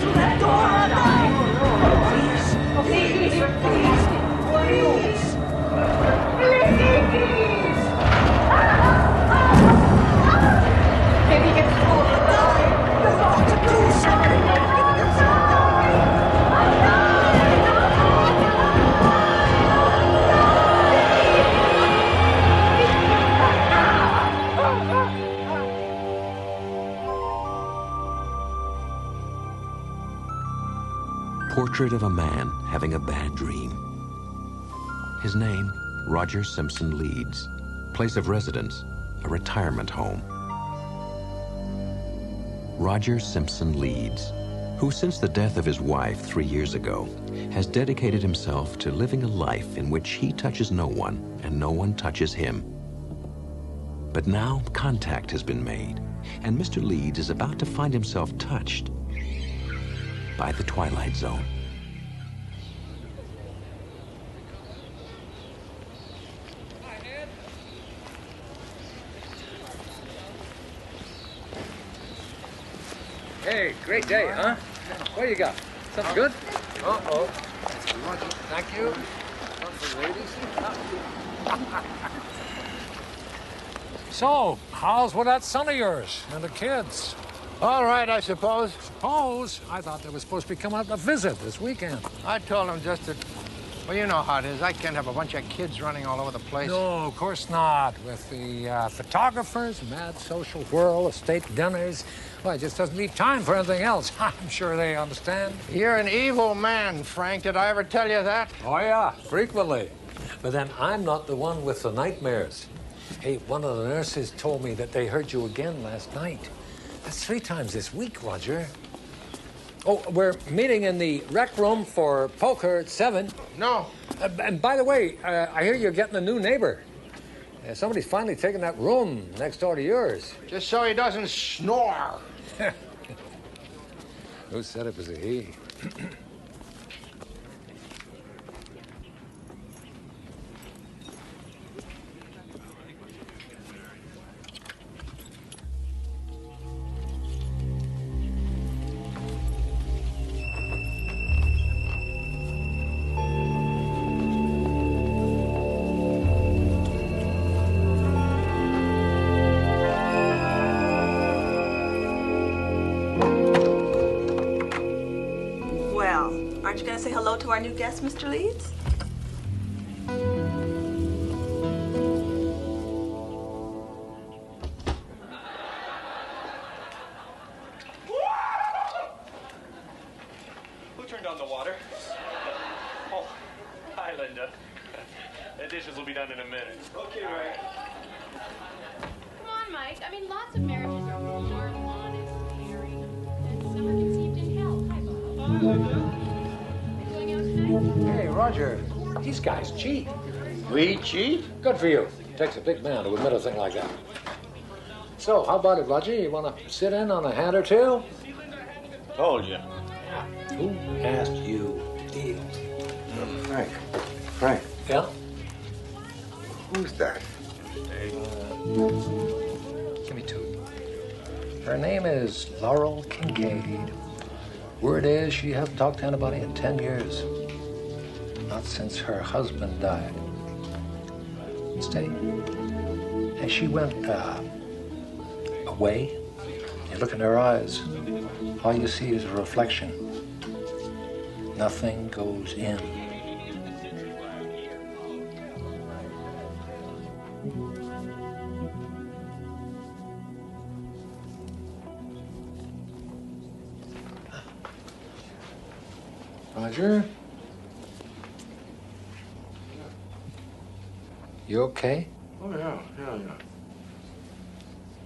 through that door or die! Please, please, please, please! Maybe he gets through or die! You've got to do something! Portrait of a man having a bad dream. His name, Roger Simpson Leeds. Place of residence, a retirement home. Roger Simpson Leeds, who since the death of his wife 3 years ago, has dedicated himself to living a life in which he touches no one and no one touches him. But now contact has been made, and Mr. Leeds is about to find himself touched by the Twilight Zone. Hey, great day, huh? What do you got? Something good? Uh-oh. Thank you. Something, ladies. So, how's with that son of yours and the kids? All right, I suppose. Suppose? I thought they were supposed to be coming up to visit this weekend. I told them just to... Well, you know how it is. I can't have a bunch of kids running all over the place. No, of course not. With the photographers, mad social whirl, estate dinners, well, it just doesn't leave time for anything else. I'm sure they understand. You're an evil man, Frank. Did I ever tell you that? Oh, yeah, frequently. But then I'm not the one with the nightmares. Hey, one of the nurses told me that they heard you again last night. That's 3 times this week, Roger. Oh, we're meeting in the rec room for poker at 7. No. And by the way, I hear you're getting a new neighbor. Somebody's finally taken that room next door to yours. Just so he doesn't snore. Who said it was a he? Aren't you going to say hello to our new guest, Mr. Leeds? Who turned on the water? Oh, hi, Linda. The dishes will be done in a minute. Okay, Ray. Come on, Mike. I mean, lots of marriages are warm, honest, caring, and some are conceived in hell. Hi, Bob. Hi, Linda. Hey, Roger, these guys cheat. We cheat? Good for you. It takes a big man to admit a thing like that. So, how about it, Roger? You want to sit in on a hand or two? Told you. Who asked you, deal? Frank. Frank. Yeah? Who's that? Give me 2. Her name is Laurel Kincaid. Word is she hasn't talked to anybody in 10 years. Not since her husband died. Stay. And she went, away. You look in her eyes, all you see is a reflection. Nothing goes in. Roger? You okay? Oh, yeah.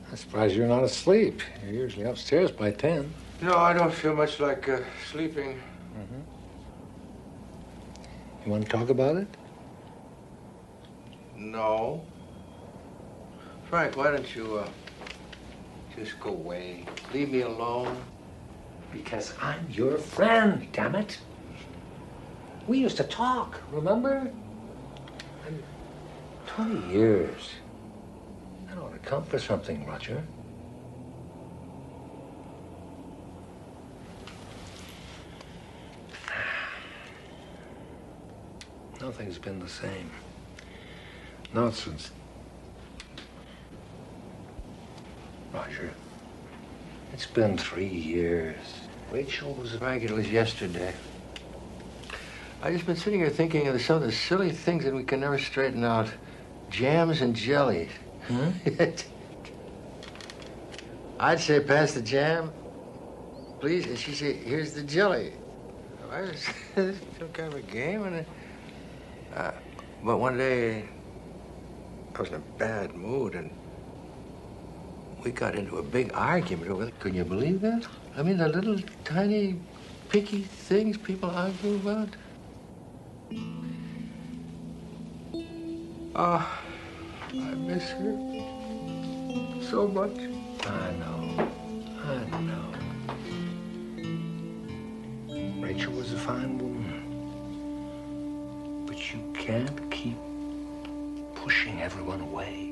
I'm surprised you're not asleep. You're usually upstairs by 10. No, I don't feel much like sleeping. You want to talk about it? No. Frank, why don't you just go away? Leave me alone. Because I'm your friend, damn it. We used to talk, remember? 20 years. That ought to count for something, Roger. nothing's been the same. Not since... Roger, it's been 3 years. Rachel was... Frank, it was yesterday. I just been sitting here thinking of some of the silly things that we can never straighten out. Jams and jellies. Hmm? I'd say, pass the jam, please. And she'd say, here's the jelly. I was some kind of a game. And but one day, I was in a bad mood, and we got into a big argument over it. Can you believe that? I mean, the little tiny picky things people argue about. Oh, I miss her so much. I know. Rachel was a fine woman. But you can't keep pushing everyone away.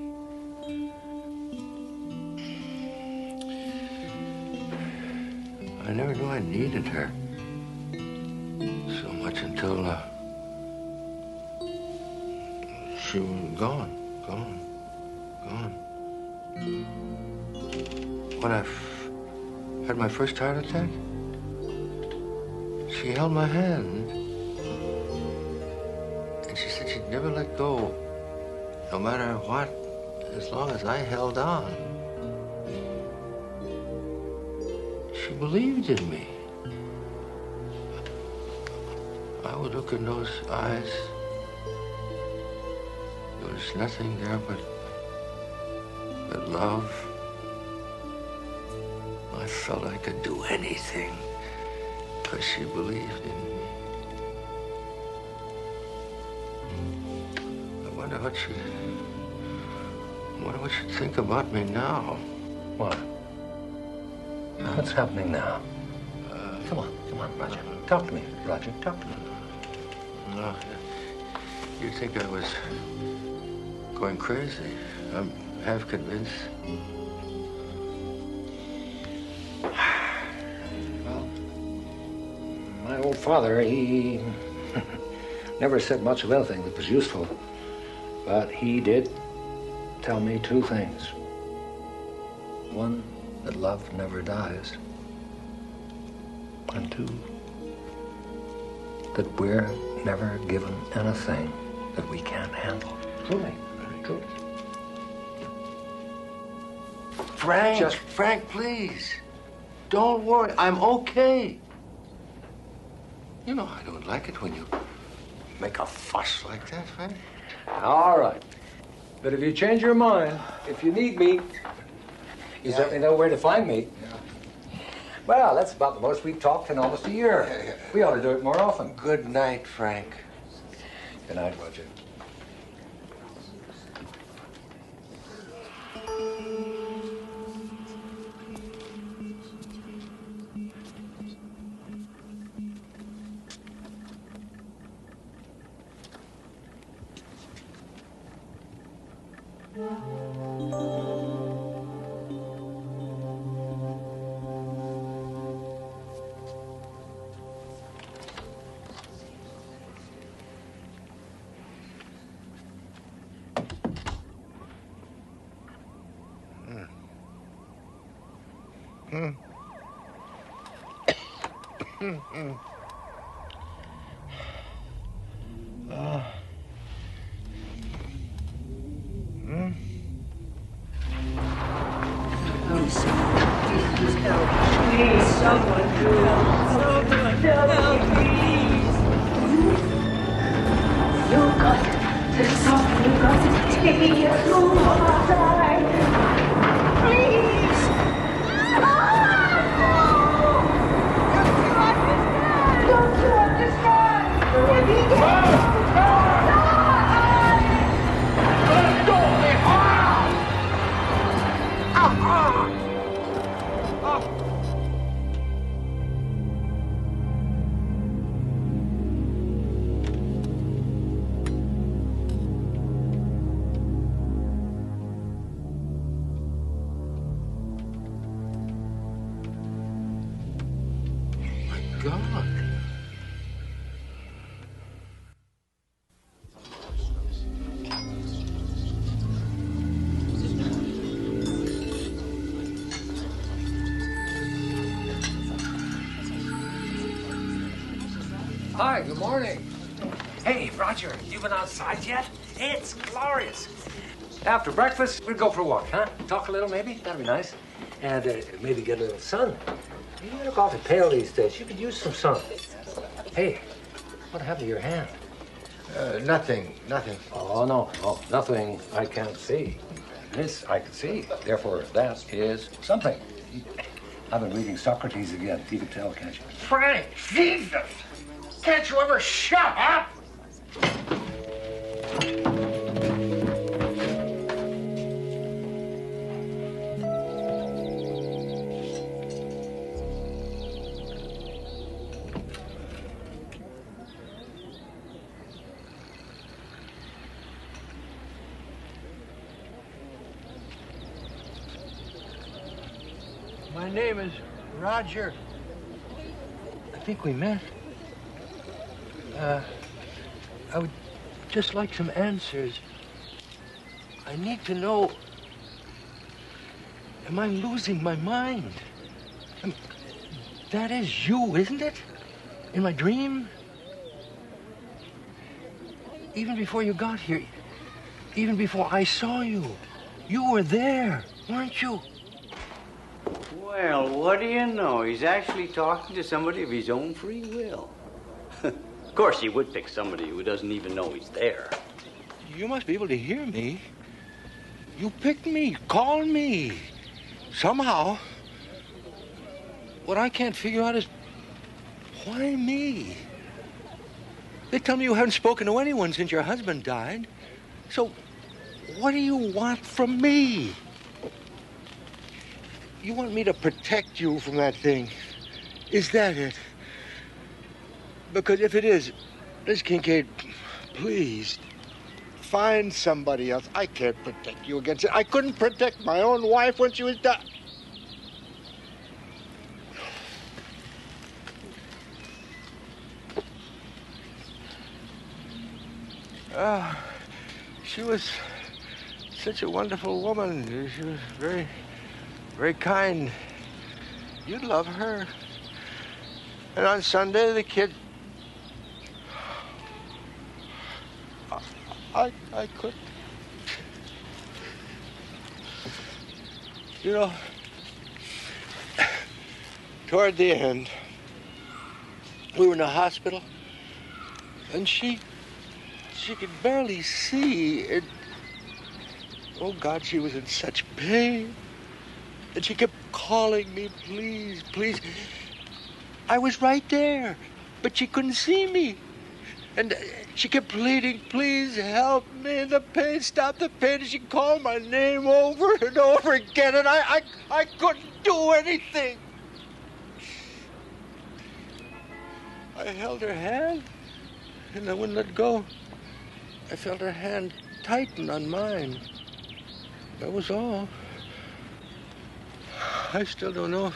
I never knew I needed her so much until she was gone. When I had my first heart attack, she held my hand. And she said she'd never let go, no matter what, as long as I held on. She believed in me. I would look in those eyes. There was nothing there but love. I felt I could do anything because she believed in me. I wonder what she'd think about me now. What? What's happening now? Come on, Roger. Talk to me, Roger. Talk to me. No, you'd think I was going crazy. I'm half convinced. Well, my old father, he never said much of anything that was useful, but he did tell me 2 things. One, that love never dies. And 2, that we're never given anything that we can't handle. Truly. Frank, please. Don't worry. I'm okay. You know I don't like it when you make a fuss like that, Frank. All right. But if you change your mind, if you need me, you certainly know where to find me. Yeah. Well, that's about the most we've talked in almost a year. We ought to do it more often. Good night, Frank. Good night, Roger. Hi, good morning. Hey, Roger, you been outside yet? It's glorious. After breakfast, we'd go for a walk, huh? Talk a little, maybe? That'd be nice. And maybe get a little sun. You look awfully pale these days. You could use some sun. Hey, what happened to your hand? Nothing. Oh, no, nothing I can't see. This I can see. Therefore, that is something. I've been reading Socrates again. You can tell, can't you? Frank, Jesus! Can't you ever shut up? My name is Roger. I think we met. I would just like some answers. I need to know, am I losing my mind? That is you, isn't it? In my dream? Even before you got here, even before I saw you, you were there, weren't you? Well, what do you know? He's actually talking to somebody of his own free will. Of course, he would pick somebody who doesn't even know he's there. You must be able to hear me. You picked me, called me. Somehow. What I can't figure out is, why me? They tell me you haven't spoken to anyone since your husband died. So, what do you want from me? You want me to protect you from that thing? Is that it? Because if it is, Miss Kincaid, please, find somebody else. I can't protect you against it. I couldn't protect my own wife when she was dead. She was such a wonderful woman. She was very kind. You'd love her. And on Sunday, the kid... I couldn't. You know, toward the end, we were in the hospital, and she could barely see. And, oh, God, she was in such pain. And she kept calling me, please, please. I was right there, but she couldn't see me. And she kept pleading, please help me. The pain, stop the pain. And she called my name over and over again, and I couldn't do anything. I held her hand, and I wouldn't let go. I felt her hand tighten on mine. That was all. I still don't know if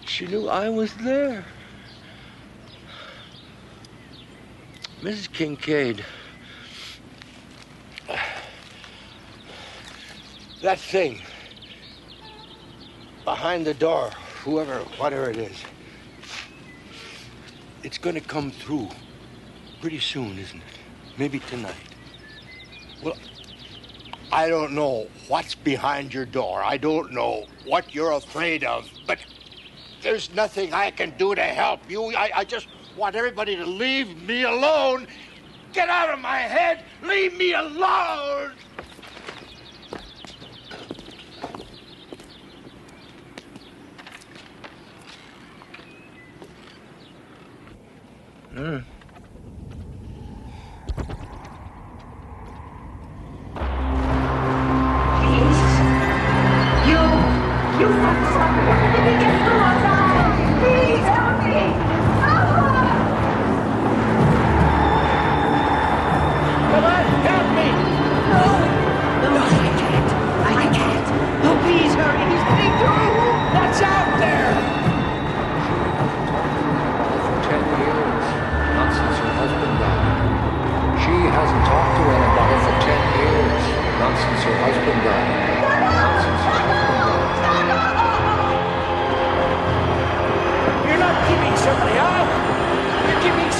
she knew I was there. Mrs. Kincaid, that thing behind the door, whatever it is, it's going to come through pretty soon, isn't it? Maybe tonight. Well, I don't know what's behind your door. I don't know what you're afraid of, but there's nothing I can do to help you. I just want everybody to leave me alone. Get out of my head. Leave me alone. You fucked something. Let me get through alive. Please help me. Come on, help me! No, I can't. Oh, please hurry. He's getting through. What's out there? For 10 years, not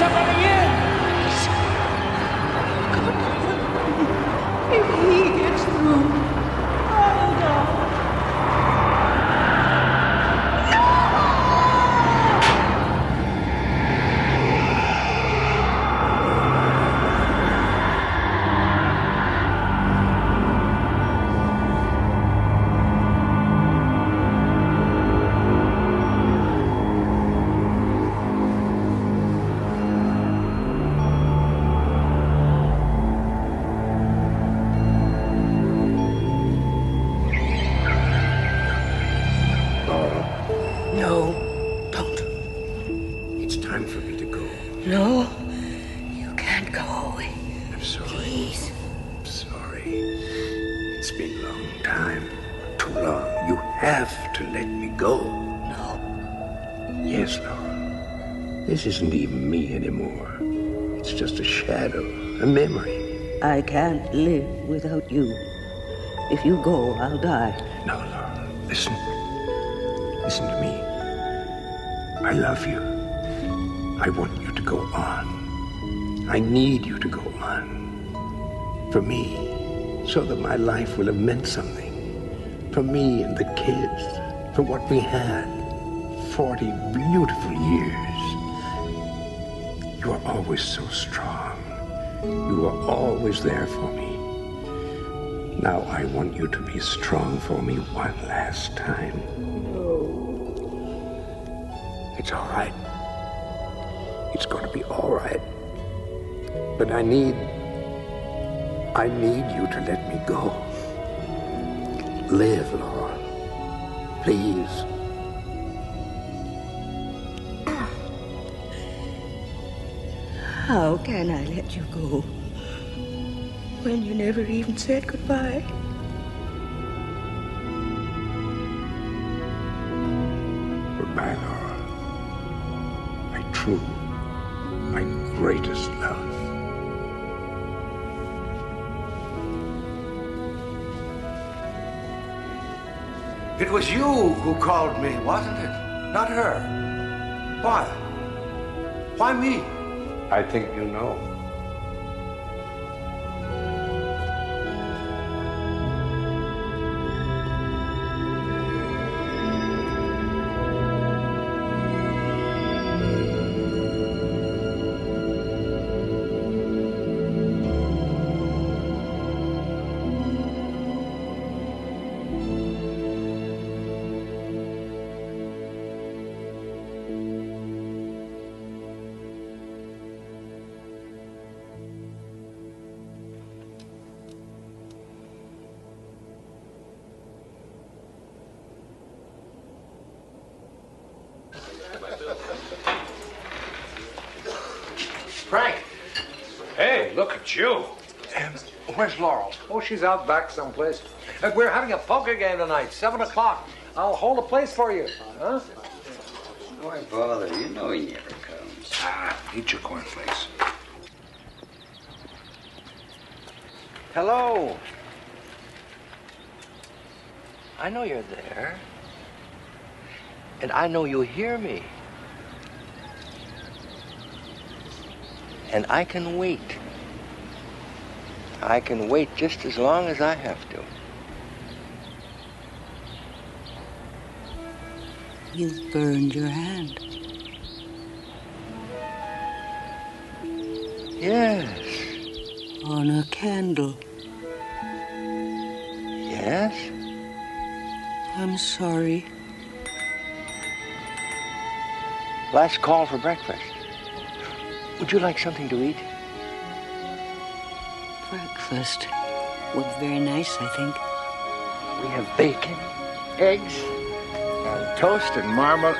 somebody in! If he gets through, I'll die. No, don't. It's time for me to go. No, you can't go away. I'm sorry. Please. I'm sorry. It's been a long time. Too long. You have to let me go. No. Yes, Laura. This isn't even me anymore. It's just a shadow, a memory. I can't live without you. If you go, I'll die. No, Laura. Listen. Listen to me. I love you. I want you to go on. I need you to go on. For me, so that my life will have meant something. For me and the kids. For what we had. 40 beautiful years. You are always so strong. You are always there for me. Now I want you to be strong for me one last time. It's all right. It's going to be all right. But I need you to let me go. Live, Laura. Please. How can I let you go when you never even said goodbye? Goodbye, Laura. My true, my greatest love. It was you who called me, wasn't it? Not her. Why? Why me? I think you know. Frank! Hey, look at you. Where's Laurel? Oh, she's out back someplace. We're having a poker game tonight, 7 o'clock. I'll hold a place for you, huh? Why bother? You know he never comes. Eat your cornflakes. Hello. I know you're there. And I know you hear me. And I can wait. I can wait just as long as I have to. You've burned your hand. Yes. On a candle. Yes? I'm sorry. Last call for breakfast. Would you like something to eat? Breakfast would be very nice, I think. We have bacon, eggs, and toast and marmalade.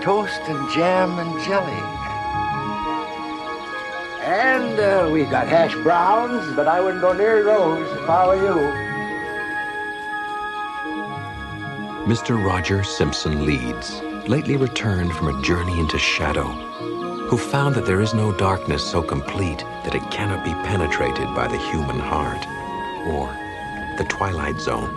Toast and jam and jelly. And we've got hash browns, but I wouldn't go near those if I were you. Mr. Roger Simpson Leeds, lately returned from a journey into shadow, who found that there is no darkness so complete that it cannot be penetrated by the human heart, or the Twilight Zone.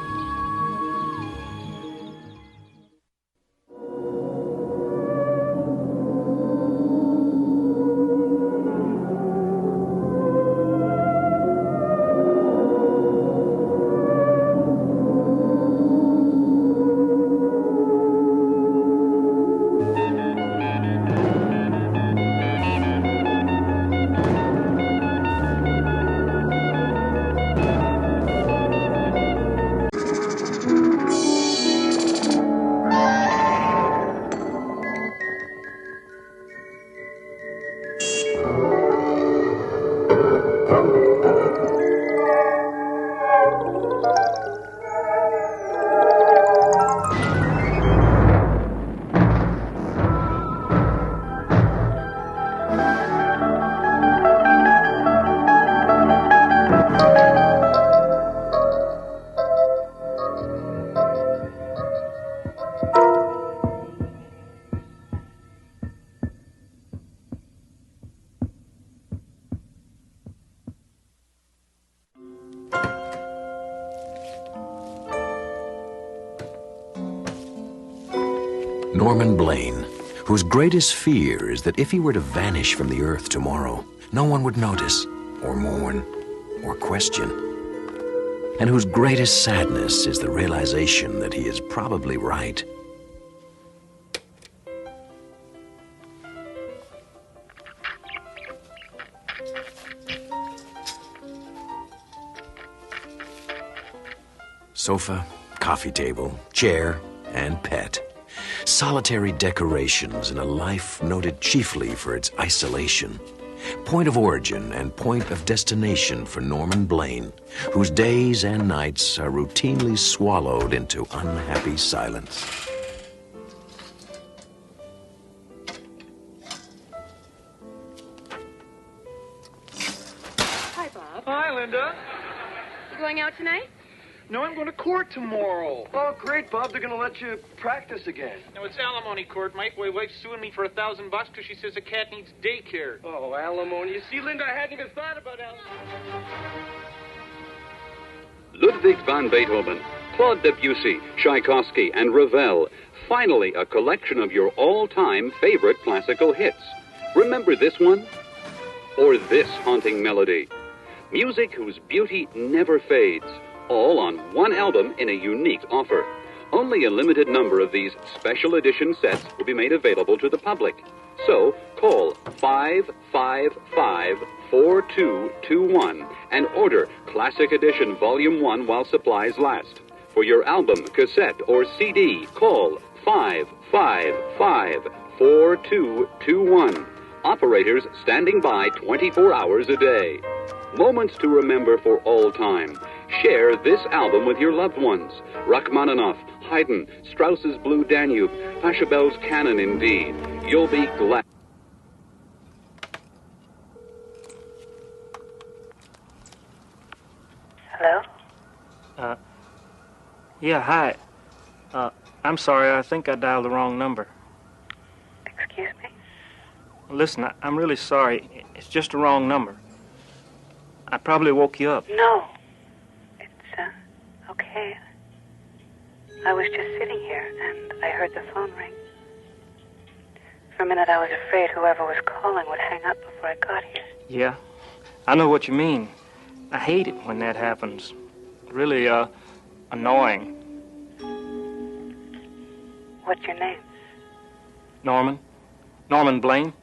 Norman Blaine, whose greatest fear is that if he were to vanish from the earth tomorrow, no one would notice, or mourn, or question. And whose greatest sadness is the realization that he is probably right. Sofa, coffee table, chair, and pet. Solitary decorations in a life noted chiefly for its isolation. Point of origin and point of destination for Norman Blaine, whose days and nights are routinely swallowed into unhappy silence. Hi, Bob. Hi, Linda. You going out tonight? No, I'm going to court tomorrow. Oh, great, Bob. They're going to let you practice again. No, it's alimony court, Mike. My wife's suing me for $1,000 because she says a cat needs daycare. Oh, alimony. You see, Linda, I hadn't even thought about alimony. Ludwig van Beethoven, Claude Debussy, Tchaikovsky, and Ravel. Finally, a collection of your all-time favorite classical hits. Remember this one? Or this haunting melody? Music whose beauty never fades. All on one album in a unique offer. Only a limited number of these special edition sets will be made available to the public. So, call 555-4221 and order Classic Edition Volume 1 while supplies last. For your album, cassette, or CD, call 555-4221. Operators standing by 24 hours a day. Moments to remember for all time. Share this album with your loved ones. Rachmaninoff, Haydn, Strauss's Blue Danube, Pachelbel's Canon, indeed. You'll be glad. Hello? Yeah, hi. I'm sorry, I think I dialed the wrong number. Excuse me? Listen, I'm really sorry. It's just a wrong number. I probably woke you up. No. It's, okay. I was just sitting here, and I heard the phone ring. For a minute, I was afraid whoever was calling would hang up before I got here. Yeah, I know what you mean. I hate it when that happens. Really, annoying. What's your name? Norman. Norman Blaine.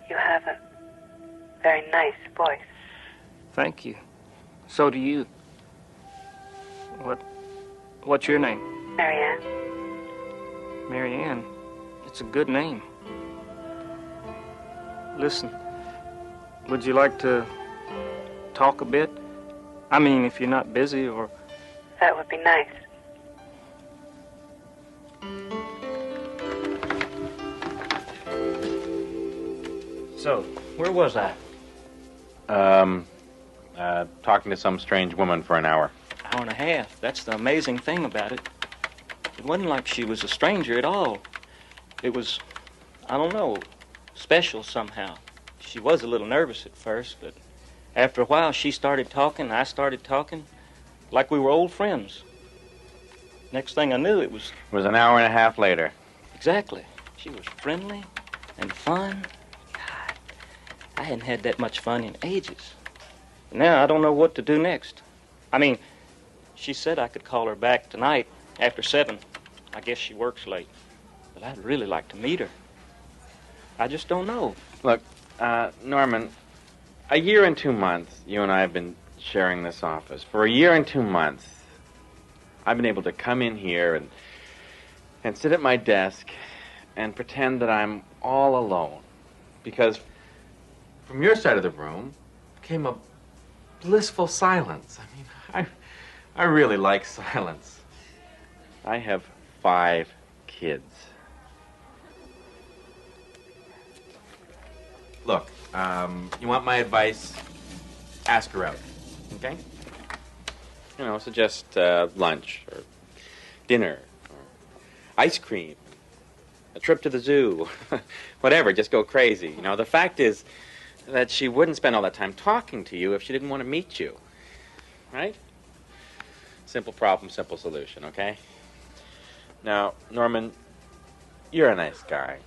You have a very nice voice. Thank you. So do you. What's your name? Marianne. Marianne. It's a good name. Listen, would you like to talk a bit? I mean, if you're not busy or... That would be nice. So, where was I? Talking to some strange woman for an hour. Hour and a half. That's the amazing thing about it. It wasn't like she was a stranger at all. It was, I don't know, special somehow. She was a little nervous at first, but after a while she started talking, I started talking, like we were old friends. Next thing I knew, it was... It was an hour and a half later. Exactly. She was friendly and fun. God, I hadn't had that much fun in ages. Now I don't know what to do next. I mean, she said I could call her back tonight after 7. I guess she works late. But I'd really like to meet her. I just don't know. Look, Norman, a year and 2 months, you and I have been sharing this office. For a year and 2 months, I've been able to come in here and sit at my desk and pretend that I'm all alone. Because from your side of the room came a blissful silence. I mean, I really like silence. I have 5 kids. Look, you want my advice? Ask her out, okay? You know, suggest lunch or dinner or ice cream, a trip to the zoo, whatever, just go crazy. You know, the fact is that she wouldn't spend all that time talking to you if she didn't want to meet you, right? Simple problem, simple solution, okay? Now, Norman, you're a nice guy.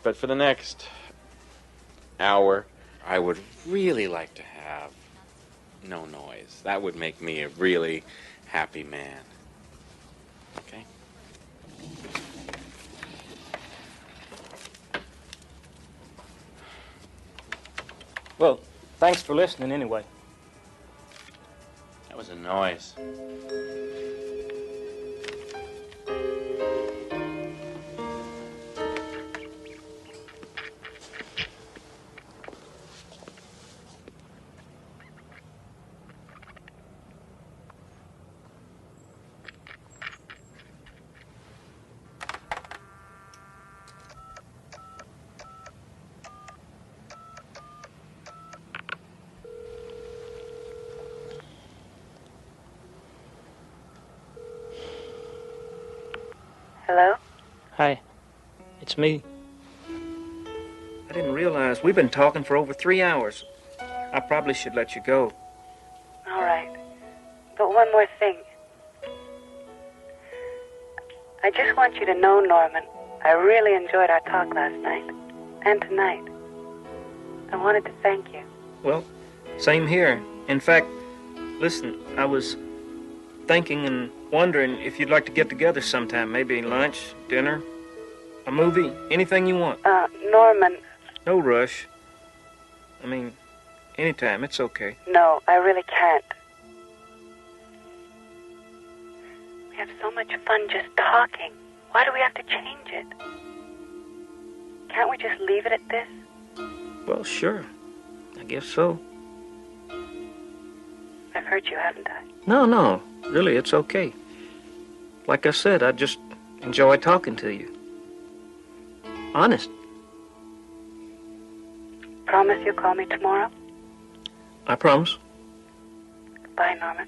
But for the next hour, I would really like to have no noise. That would make me a really happy man. Okay? Well, thanks for listening anyway. That was a noise. Hello? Hi, it's me. I didn't realize we've been talking for over 3 hours. I probably should let you go. All right. But one more thing. I just want you to know, Norman, I really enjoyed our talk last night. And tonight. I wanted to thank you. Well, same here. In fact, listen, I was thinking and wondering if you'd like to get together sometime. Maybe lunch, dinner, a movie, anything you want. Norman. No rush. I mean, anytime, it's okay. No, I really can't. We have so much fun just talking. Why do we have to change it? Can't we just leave it at this? Well, sure. I guess so. I've hurt you, haven't I? No. Really, it's okay. Like I said, I just enjoy talking to you. Honest. Promise you'll call me tomorrow? I promise. Bye, Norman.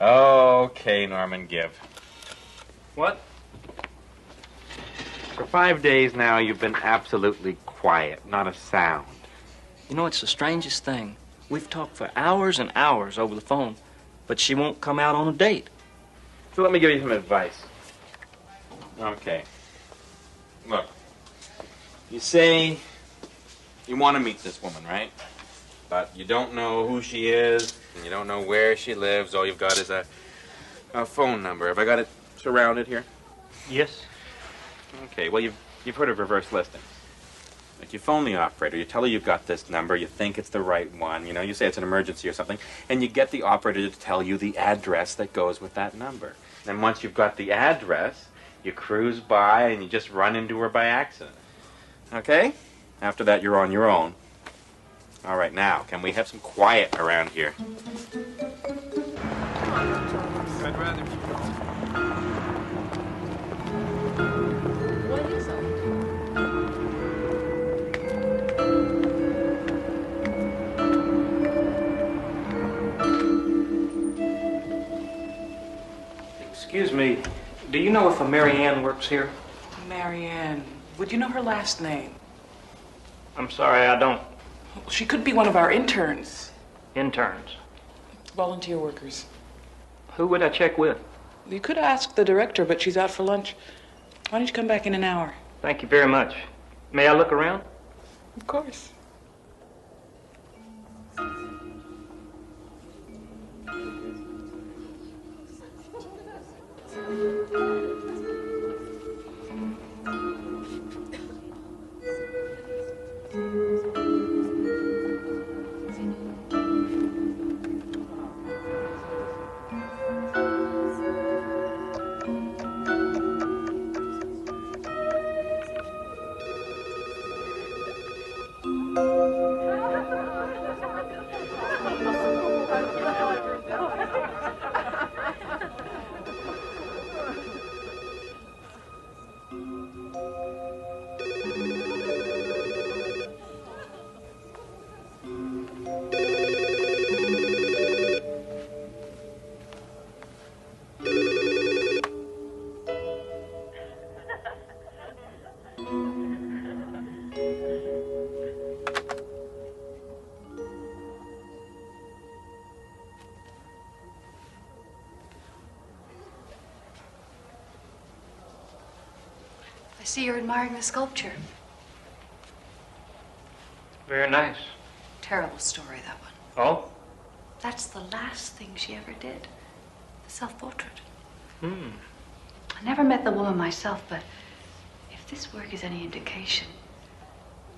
Okay, Norman, give. What? For 5 days now, you've been absolutely quiet, not a sound. You know, it's the strangest thing. We've talked for hours and hours over the phone, but she won't come out on a date. So let me give you some advice. Okay. Look, you say you want to meet this woman, right? But you don't know who she is, and you don't know where she lives. All you've got is a phone number. Have I got it surrounded here? Yes. Okay, well, you've heard of reverse listing. Like, you phone the operator, you tell her you've got this number, you think it's the right one, you say it's an emergency or something, and you get the operator to tell you the address that goes with that number. And once you've got the address, you cruise by and you just run into her by accident. Okay? After that, you're on your own. All right, now, can we have some quiet around here? I'd rather... What is it? Excuse me, do you know if a Mary Ann works here? Mary Ann. Would you know her last name? I'm sorry, I don't. She could be one of our interns. Interns. Volunteer workers. Who would I check with? You could ask the director, but she's out for lunch. Why don't you come back in an hour? Thank you very much. May I look around? Of course. I see you're admiring the sculpture. Very nice. Terrible story, that one. Oh? That's the last thing she ever did. The self-portrait. Hmm. I never met the woman myself, but if this work is any indication,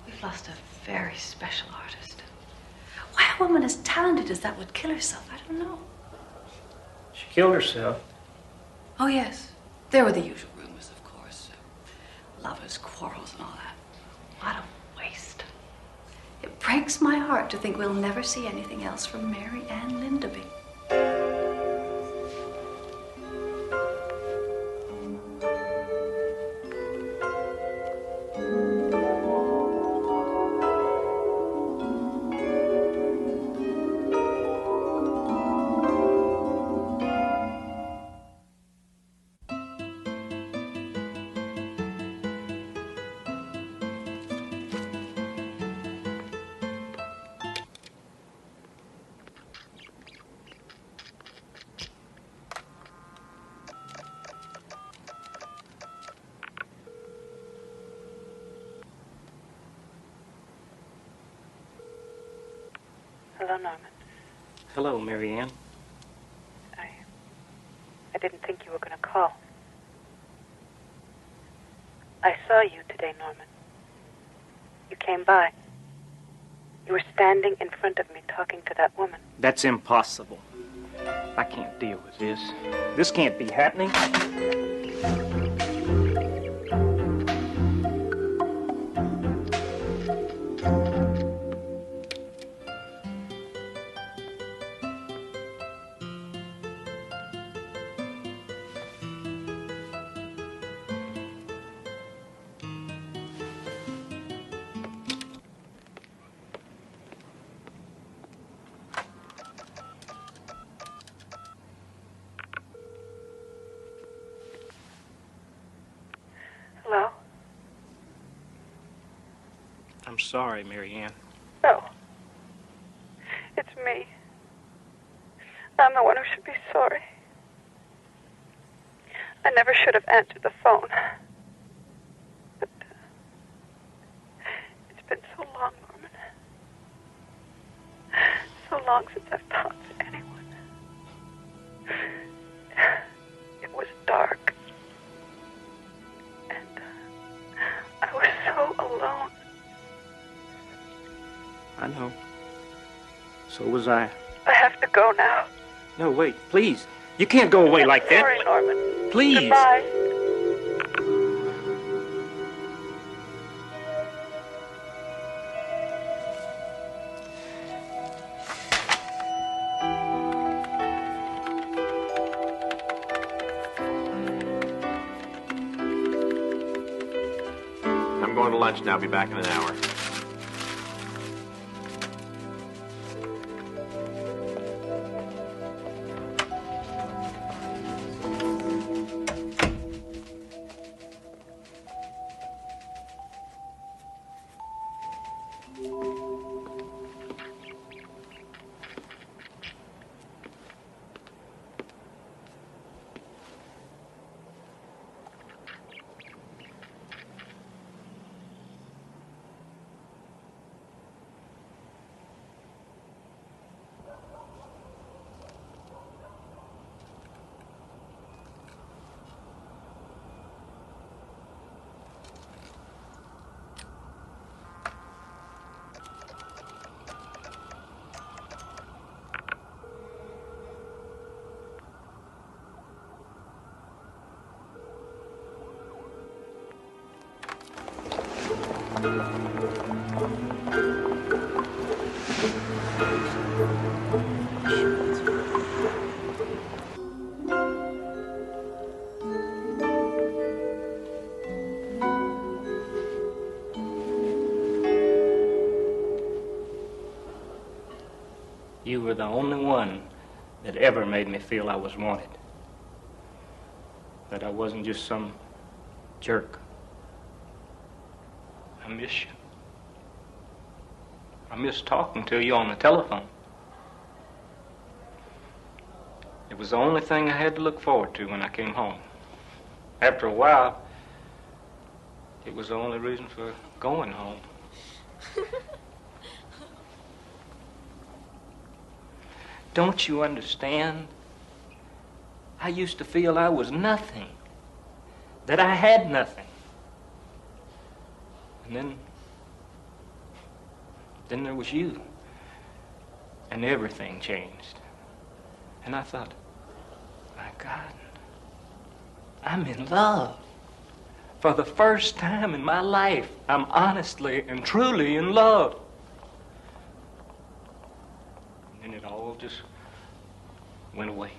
we've lost a very special artist. Why a woman as talented as that would kill herself, I don't know. She killed herself. Oh, yes. There were the usual rumors, of course. Lovers' quarrels and all that. What a waste. It breaks my heart to think we'll never see anything else from Mary Ann Lindaby. Hello, Norman. Hello, Mary Ann. I didn't think you were going to call. I saw you today, Norman. You came by. You were standing in front of me talking to that woman. That's impossible. I can't deal with this. This can't be happening. Hello? I'm sorry, Mary Ann. No. It's me. I'm the one who should be sorry. I never should have answered the phone. But it's been so long, Norman. So long since I've talked to anyone. It was dark. And I was so alone. I know. So was I. I have to go now. No, wait, please. You can't go away like that. Sorry, Norman. Please. Goodbye. I'm going to lunch now. I'll be back in an hour. You were the only one that ever made me feel I was wanted. That I wasn't just some jerk. I miss you. I miss talking to you on the telephone. It was the only thing I had to look forward to when I came home. After a while, It was the only reason for going home. Don't you understand? I used to feel I was nothing, that I had nothing. And then there was you, and everything changed. And I thought, my God, I'm in love. For the first time in my life, I'm honestly and truly in love. And it all just went away.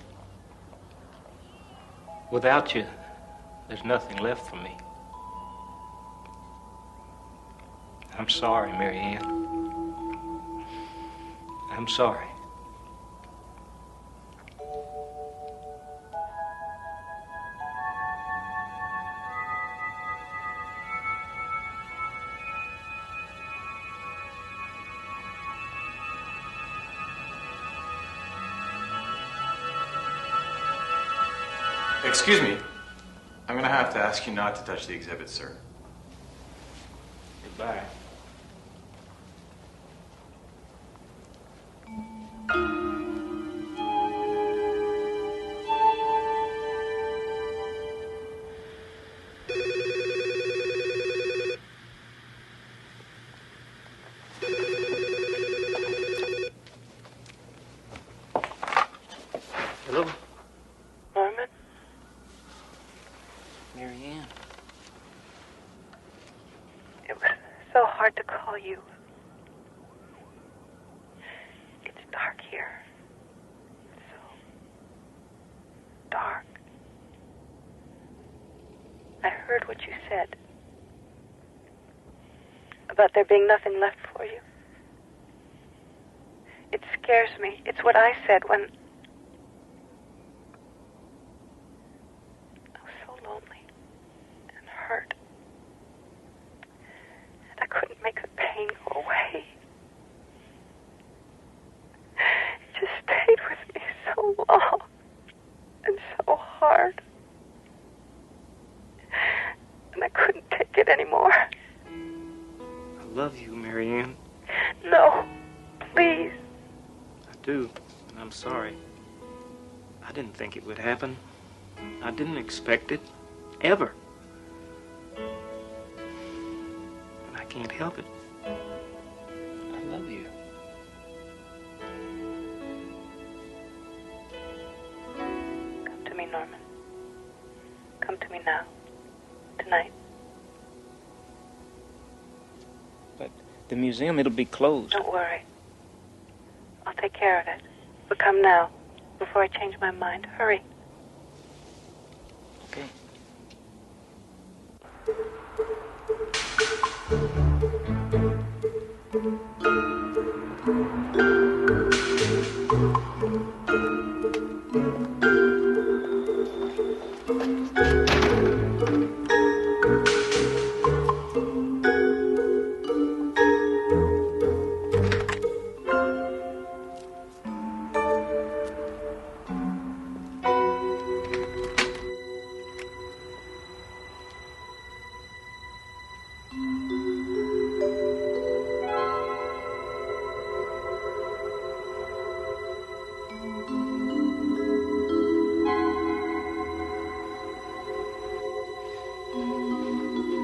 Without you, there's nothing left for me. I'm sorry, Mary Ann. I'm sorry. Excuse me. I'm gonna have to ask you not to touch the exhibit, sir. Goodbye. Hello? Norman? Mary Ann. It was so hard to call you. It's dark here. So dark. I heard what you said about there being nothing left for you. It scares me. It's what I said when I was so lonely and hurt. And I couldn't make the pain go away. It just stayed with me so long and so hard. And I couldn't take it anymore. I love you, Mary Ann. No, please. I do, and I'm sorry. I didn't think it would happen. I didn't expect it, ever. And I can't help it. I love you. Come to me, Norman. Come to me now. Tonight. But the museum, it'll be closed. Don't worry. I'll take care of it. But come now, before I change my mind. Hurry. Okay.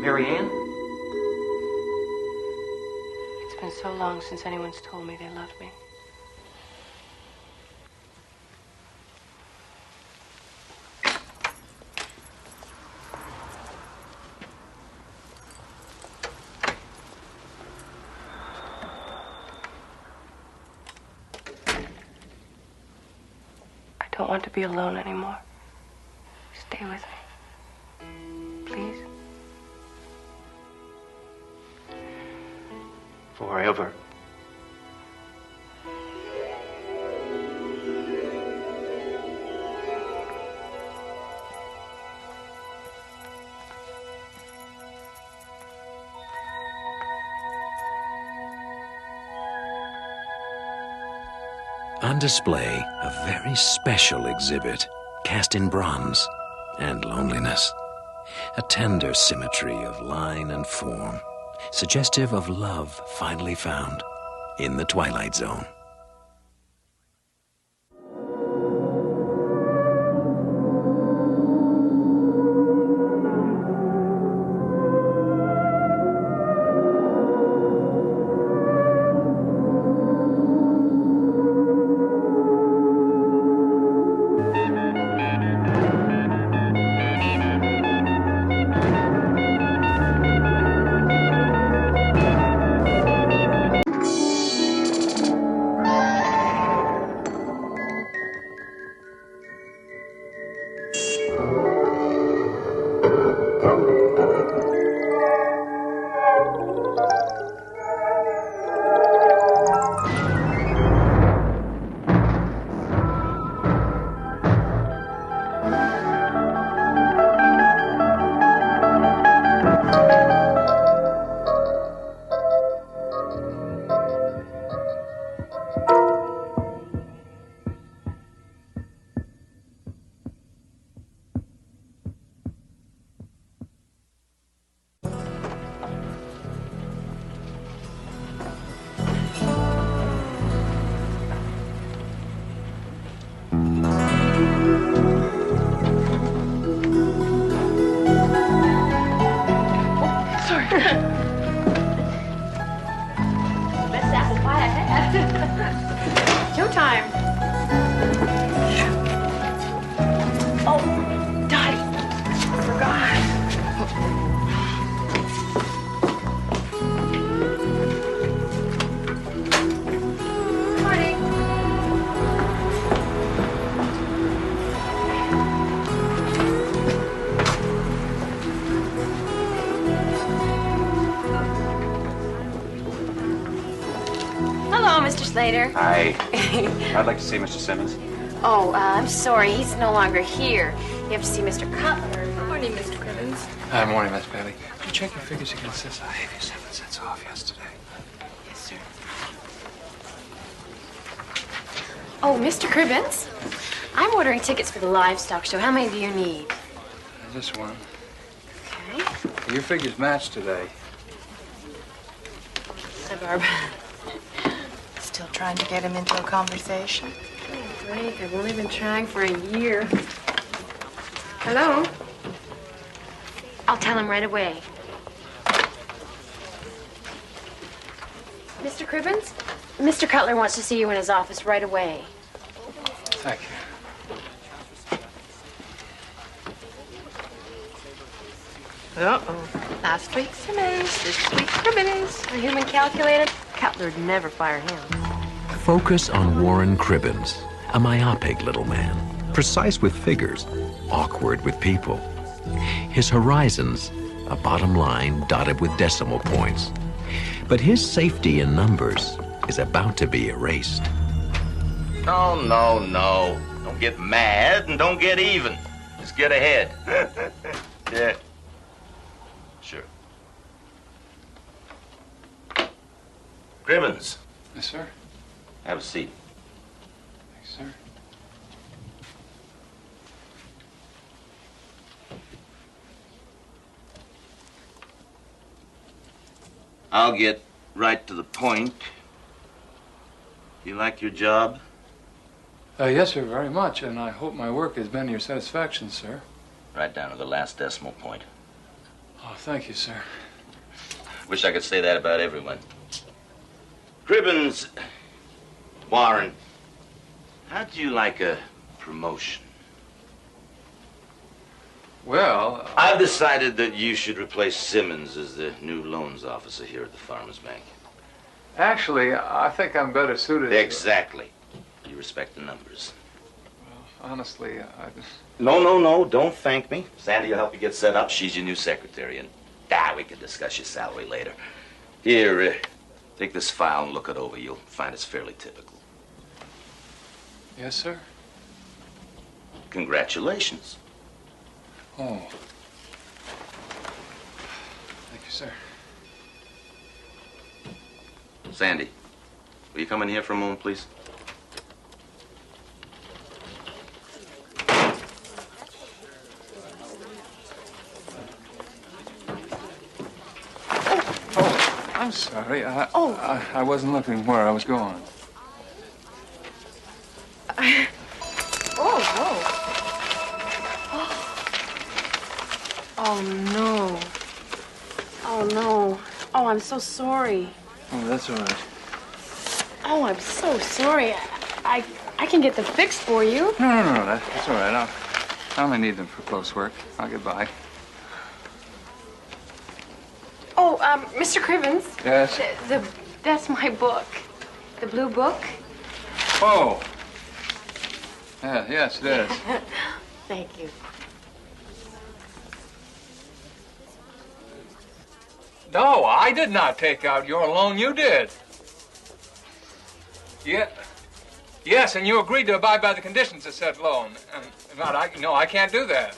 Mary Ann? It's been so long since anyone's told me they loved me. I don't want to be alone anymore. Stay with me. Please. Forever. On display, a very special exhibit, cast in bronze and loneliness. A tender symmetry of line and form, suggestive of love finally found in the Twilight Zone. Best apple pie I had. Showtime. Oh, Dottie. I forgot. Morning. Hello, Mr. Slater. Hi. I'd like to see Mr. Simmons. Oh, I'm sorry. He's no longer here. You have to see Mr. Cutler. Morning, Mr. Cribbins. Hi, morning, Miss Bailey. Did you check your figures against this? I gave you 7 cents off yesterday. Yes, sir. Oh, Mr. Cribbins, I'm ordering tickets for the livestock show. How many do you need? Just one. Okay. Your figures match today. Hi, Barb. Still trying to get him into a conversation? Frank, I've only been trying for a year. Hello? I'll tell him right away. Mr. Cribbins, Mr. Cutler wants to see you in his office right away. Thank you. Uh-oh. Last week's Simmons, this week's Cribbins. A human calculator? Cutler'd never fire him. Focus on Warren Cribbins, a myopic little man, precise with figures, awkward with people. His horizons, a bottom line dotted with decimal points. But his safety in numbers is about to be erased. No, no, no. Don't get mad and don't get even. Just get ahead. Yeah. Sure. Cribbins. Yes, sir. Have a seat. Thanks, sir. I'll get right to the point. You like your job? Yes, sir, very much, and I hope my work has been to your satisfaction, sir. Right down to the last decimal point. Oh, thank you, sir. Wish I could say that about everyone. Cribbins, Warren, how'd you like a promotion? Well, I've decided that you should replace Simmons as the new loans officer here at the Farmers Bank. actually, I think I'm better suited. Exactly. You respect the numbers. Honestly, No, don't thank me. Sandy will help you get set up. She's your new secretary, and we can discuss your salary later. Here, take this file and look it over. You'll find it's fairly typical. Yes, sir. Congratulations. Oh. Thank you, sir. Sandy, will you come in here for a moment, please? I'm sorry. Oh. I wasn't looking where I was going. Oh, oh. Oh, no. Oh, no. Oh, I'm so sorry. Oh, that's all right. Oh, I'm so sorry. I can get them fixed for you. No, that's all right. I only need them for close work. I'll get by. Oh, Mr. Crivens. Yes? That's my book. The blue book. Oh. Yeah, yes, it is. Thank you. No, I did not take out your loan. You did. Yeah. Yes, and you agreed to abide by the conditions of said loan. No, I can't do that.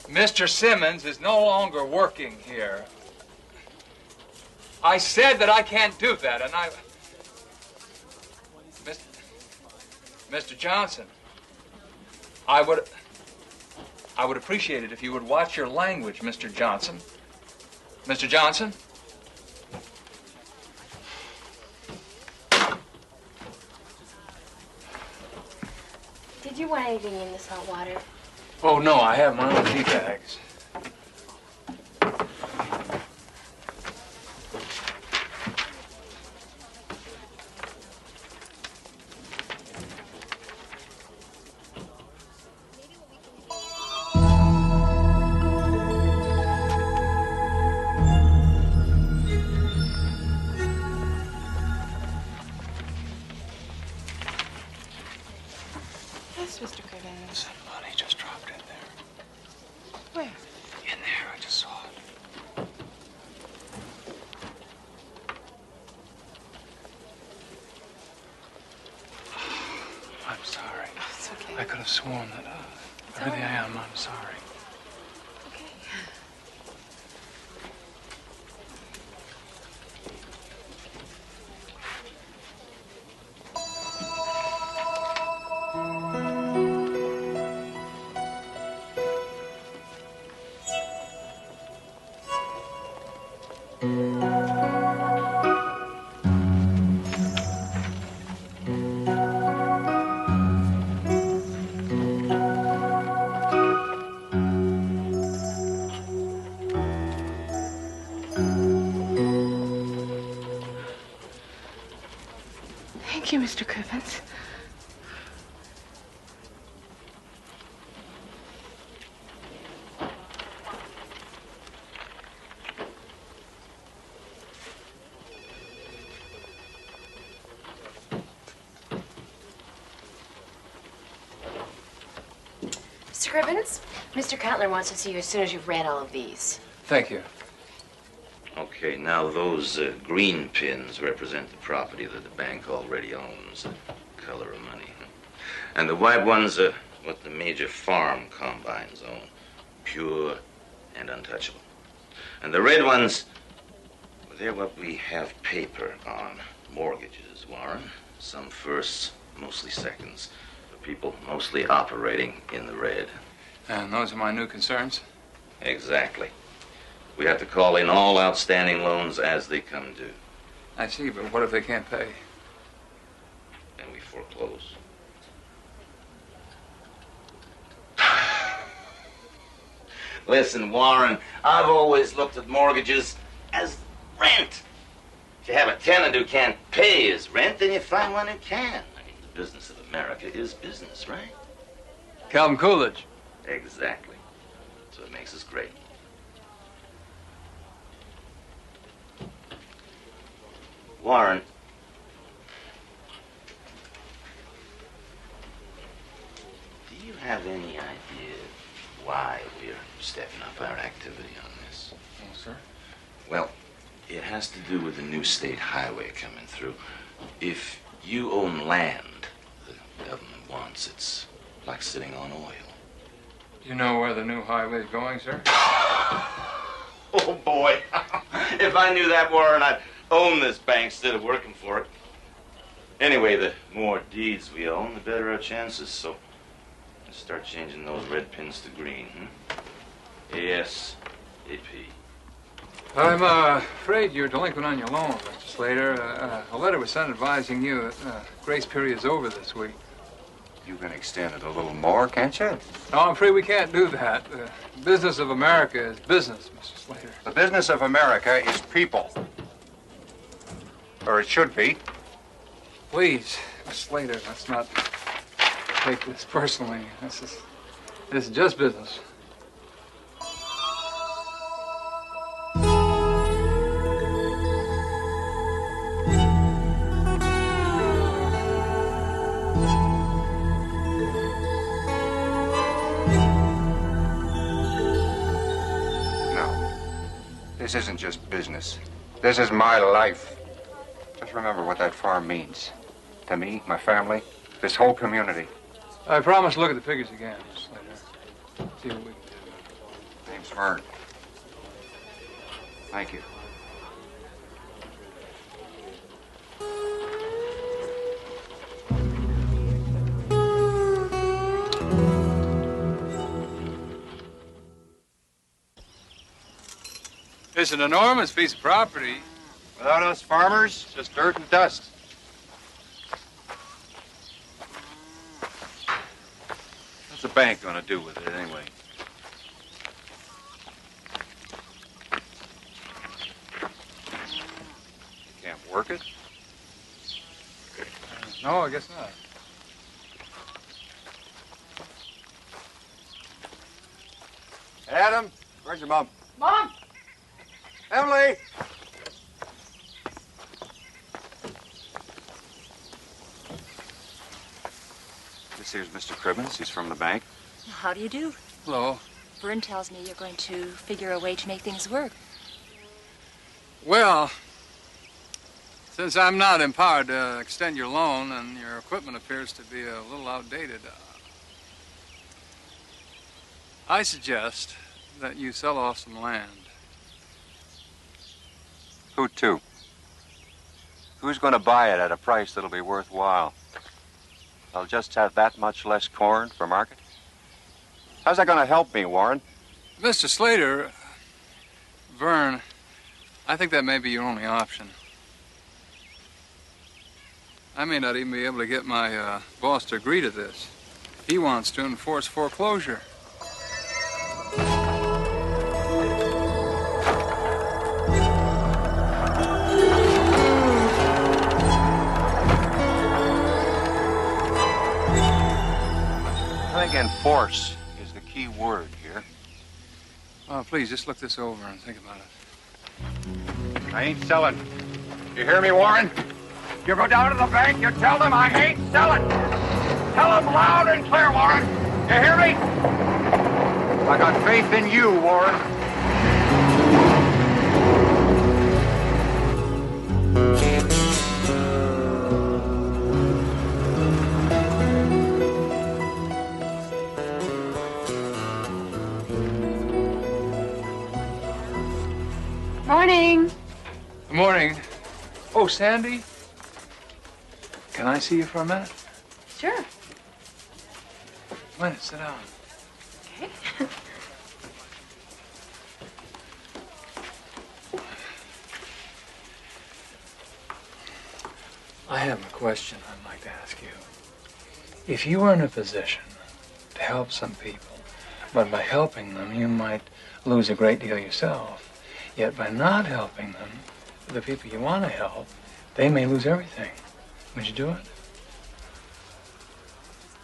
Mr. Simmons is no longer working here. I said that I can't do that, and Mr. Johnson, I would appreciate it if you would watch your language, Mr. Johnson. Mr. Johnson? Did you want anything in the salt water? Oh, no, I have my own tea bags. Yes, Mr. Crivens. Somebody just dropped in there. Where? In there, I just saw it. I'm sorry. Oh, it's okay. I could have sworn that. Really, I am. I'm sorry. Okay. Thank you, Mr. Crivens. Mr. Crivens, Mr. Cutler wants to see you as soon as you've read all of these. Thank you. Okay, now those green pins represent the property that the bank already owns, the color of money. And the white ones are what the major farm combines own, pure and untouchable. And the red ones, well, they're what we have paper on, mortgages, Warren. Some firsts, mostly seconds, for people mostly operating in the red. And those are my new concerns? Exactly. We have to call in all outstanding loans as they come due. I see, but what if they can't pay? Then we foreclose. Listen, Warren, I've always looked at mortgages as rent. If you have a tenant who can't pay his rent, then you find one who can. I mean, the business of America is business, right? Calvin Coolidge. Exactly. So it makes us great. Warren, do you have any idea why we're stepping up our activity on this? Oh, sir? Well, it has to do with the new state highway coming through. If you own land the government wants, it's like sitting on oil. Do you know where the new highway's going, sir? Oh, boy. If I knew that, Warren, I'd own this bank instead of working for it. Anyway, the more deeds we own, the better our chances, so let's start changing those red pins to green, Yes, AP. I'm afraid you're delinquent on your loan, Mr. Slater. A letter was sent advising you that grace period's over this week. You can extend it a little more, can't you? No, I'm afraid we can't do that. The business of America is business, Mr. Slater. The business of America is people. Or it should be. Please, Mr. Slater, let's not take this personally. This is just business. This isn't just business. This is my life. Just remember what that farm means. To me, my family, this whole community. I promise to look at the figures again, Mr. Slater. See what we can do. Name's Vern. Thank you. It's an enormous piece of property. Without us farmers, just dirt and dust. What's the bank gonna do with it anyway? You can't work it? No, I guess not. Adam, where's your mom? Mom! Emily! This here's Mr. Cribbins. He's from the bank. How do you do? Hello. Vern tells me you're going to figure a way to make things work. Well, since I'm not empowered to extend your loan and your equipment appears to be a little outdated, I suggest that you sell off some land. Who to? Who's going to buy it at a price that'll be worthwhile? I'll just have that much less corn for market. How's that going to help me, Warren? Mr. Slater, Vern, I think that may be your only option. I may not even be able to get my boss to agree to this. He wants to enforce foreclosure. I think enforce is the key word here. Oh, please, just look this over and think about it. I ain't selling. You hear me, Warren? You go down to the bank, you tell them I ain't selling. Tell them loud and clear, Warren. You hear me? I got faith in you, Warren. Morning. Good morning. Oh, Sandy? Can I see you for a minute? Sure. Come on, sit down. Okay. I have a question I'd like to ask you. If you were in a position to help some people, but by helping them you might lose a great deal yourself, yet by not helping them, the people you want to help, they may lose everything. Would you do it?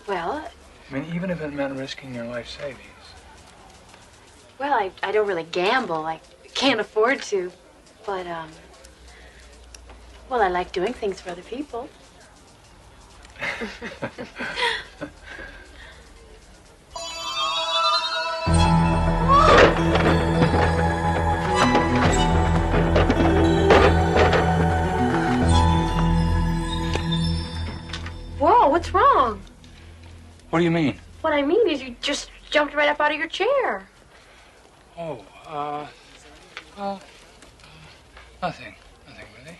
Well, I mean, even if it meant risking your life savings. well, I don't really gamble. I can't afford to. But, well, I like doing things for other people. Whoa, what's wrong? What do you mean? What I mean is you just jumped right up out of your chair. Oh, well, nothing. Nothing really.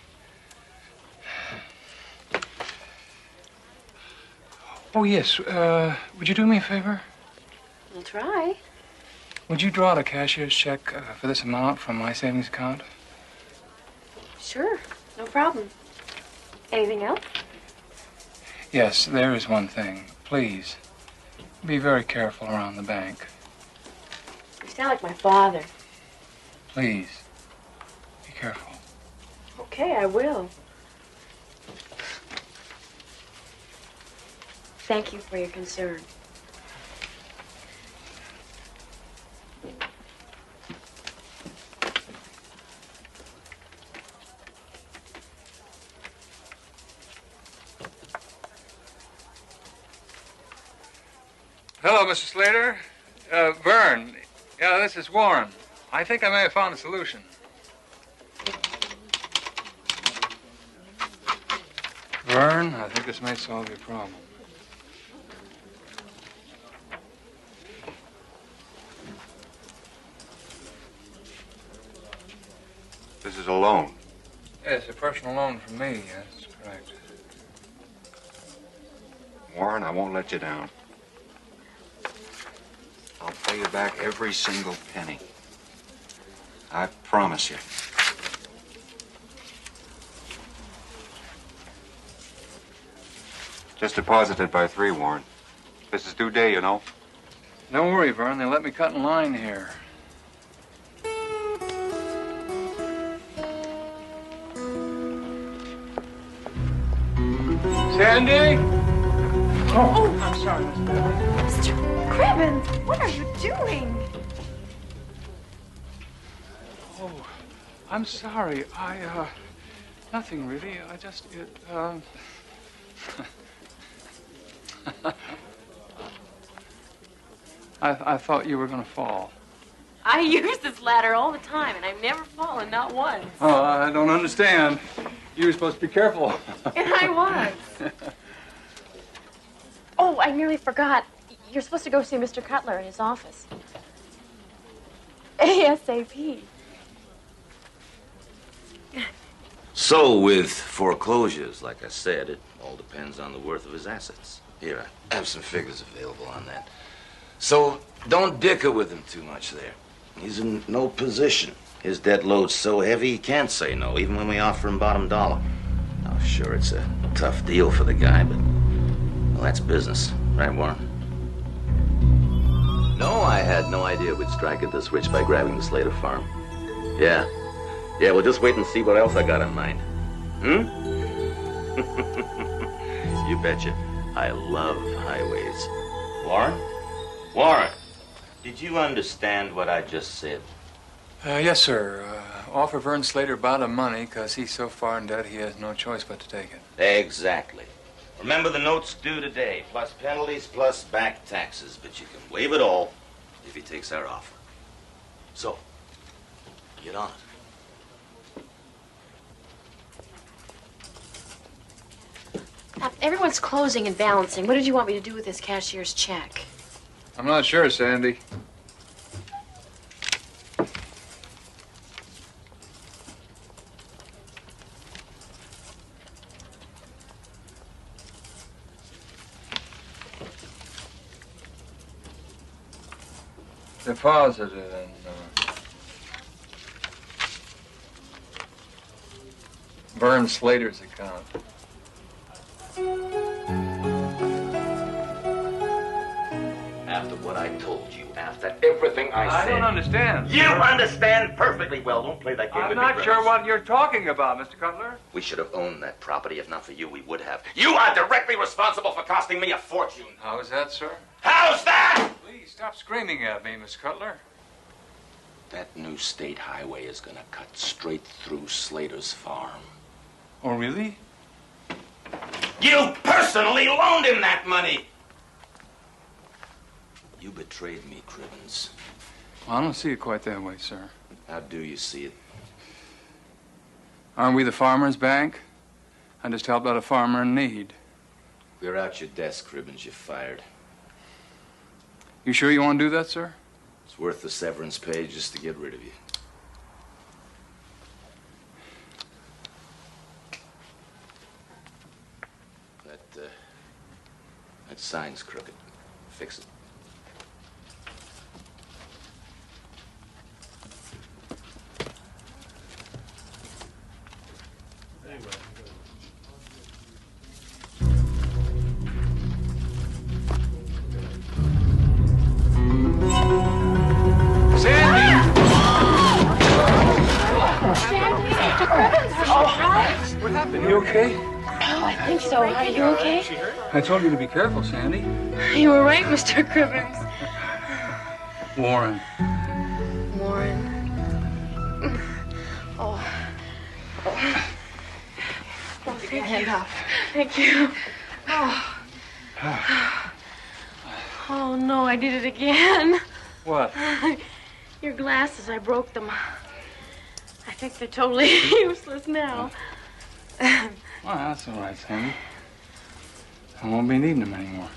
Oh, yes, would you do me a favor? I'll try. Would you draw out a cashier's check for this amount from my savings account? Sure, no problem. Anything else? Yes, there is one thing. Please, be very careful around the bank. You sound like my father. Please, be careful. Okay, I will. Thank you for your concern. Hello, Mr. Slater. Vern. Yeah, this is Warren. I think I may have found a solution. Vern, I think this may solve your problem. This is a loan. Yes, a personal loan from me. That's correct. Warren, I won't let you down. I'll pay you back every single penny. I promise you. Just deposited by 3, Warren. This is due day, you know. Don't worry, Vern. They let me cut in line here. Sandy? Oh, I'm sorry, Miss Bailey. Mr. Cribbins, what are you doing? Oh, I'm sorry. Nothing really. I just, I thought you were going to fall. I use this ladder all the time, and I've never fallen, not once. Oh, I don't understand. You were supposed to be careful. And I was. Oh, I nearly forgot. You're supposed to go see Mr. Cutler in his office. ASAP. So, with foreclosures, like I said, it all depends on the worth of his assets. Here, I have some figures available on that. So, don't dicker with him too much there. He's in no position. His debt load's so heavy he can't say no, even when we offer him bottom dollar. Now, sure, it's a tough deal for the guy, but, well, that's business. Right, Warren? No, I had no idea we'd strike it this rich by grabbing the Slater farm. Yeah. Yeah, well, just wait and see what else I got in mind. Hmm? You betcha. I love highways. Warren? Warren, did you understand what I just said? Yes, sir. Offer Vern Slater bottom money because he's so far in debt he has no choice but to take it. Exactly. Remember, the note's due today, plus penalties, plus back taxes. But you can waive it all if he takes our offer. So, get on it. Everyone's closing and balancing. What did you want me to do with this cashier's check? I'm not sure, Sandy. Deposited in Vern Slater's account. After what I told you, after everything I said. I don't understand. You understand perfectly well. Don't play that game I'm with me, not sure Griffiths. what you're talking about, Mr. Cutler. We should have owned that property. If not for you, we would have. You are directly responsible for costing me a fortune. How is that, sir? How's that? Please stop screaming at me, Miss Cutler. That new state highway is gonna cut straight through Slater's farm. Oh, really? You personally loaned him that money! You betrayed me, Cribbins. Well, I don't see it quite that way, sir. How do you see it? Aren't we the farmer's bank? I just helped out a farmer in need. Clear out your desk, Cribbins. You're fired. You sure you want to do that, sir? It's worth the severance pay just to get rid of you. That sign's crooked. Fix it. What happened? You okay? Oh, I think so. Are you okay? I told you to be careful, Sandy. You were right, Mr. Cribbins. Warren. Warren. Oh. Oh, thank you. Thank you. Oh. Oh, no, I did it again. What? Your glasses, I broke them. I think they're totally useless now. Well, that's all right, Sandy. I won't be needing them anymore.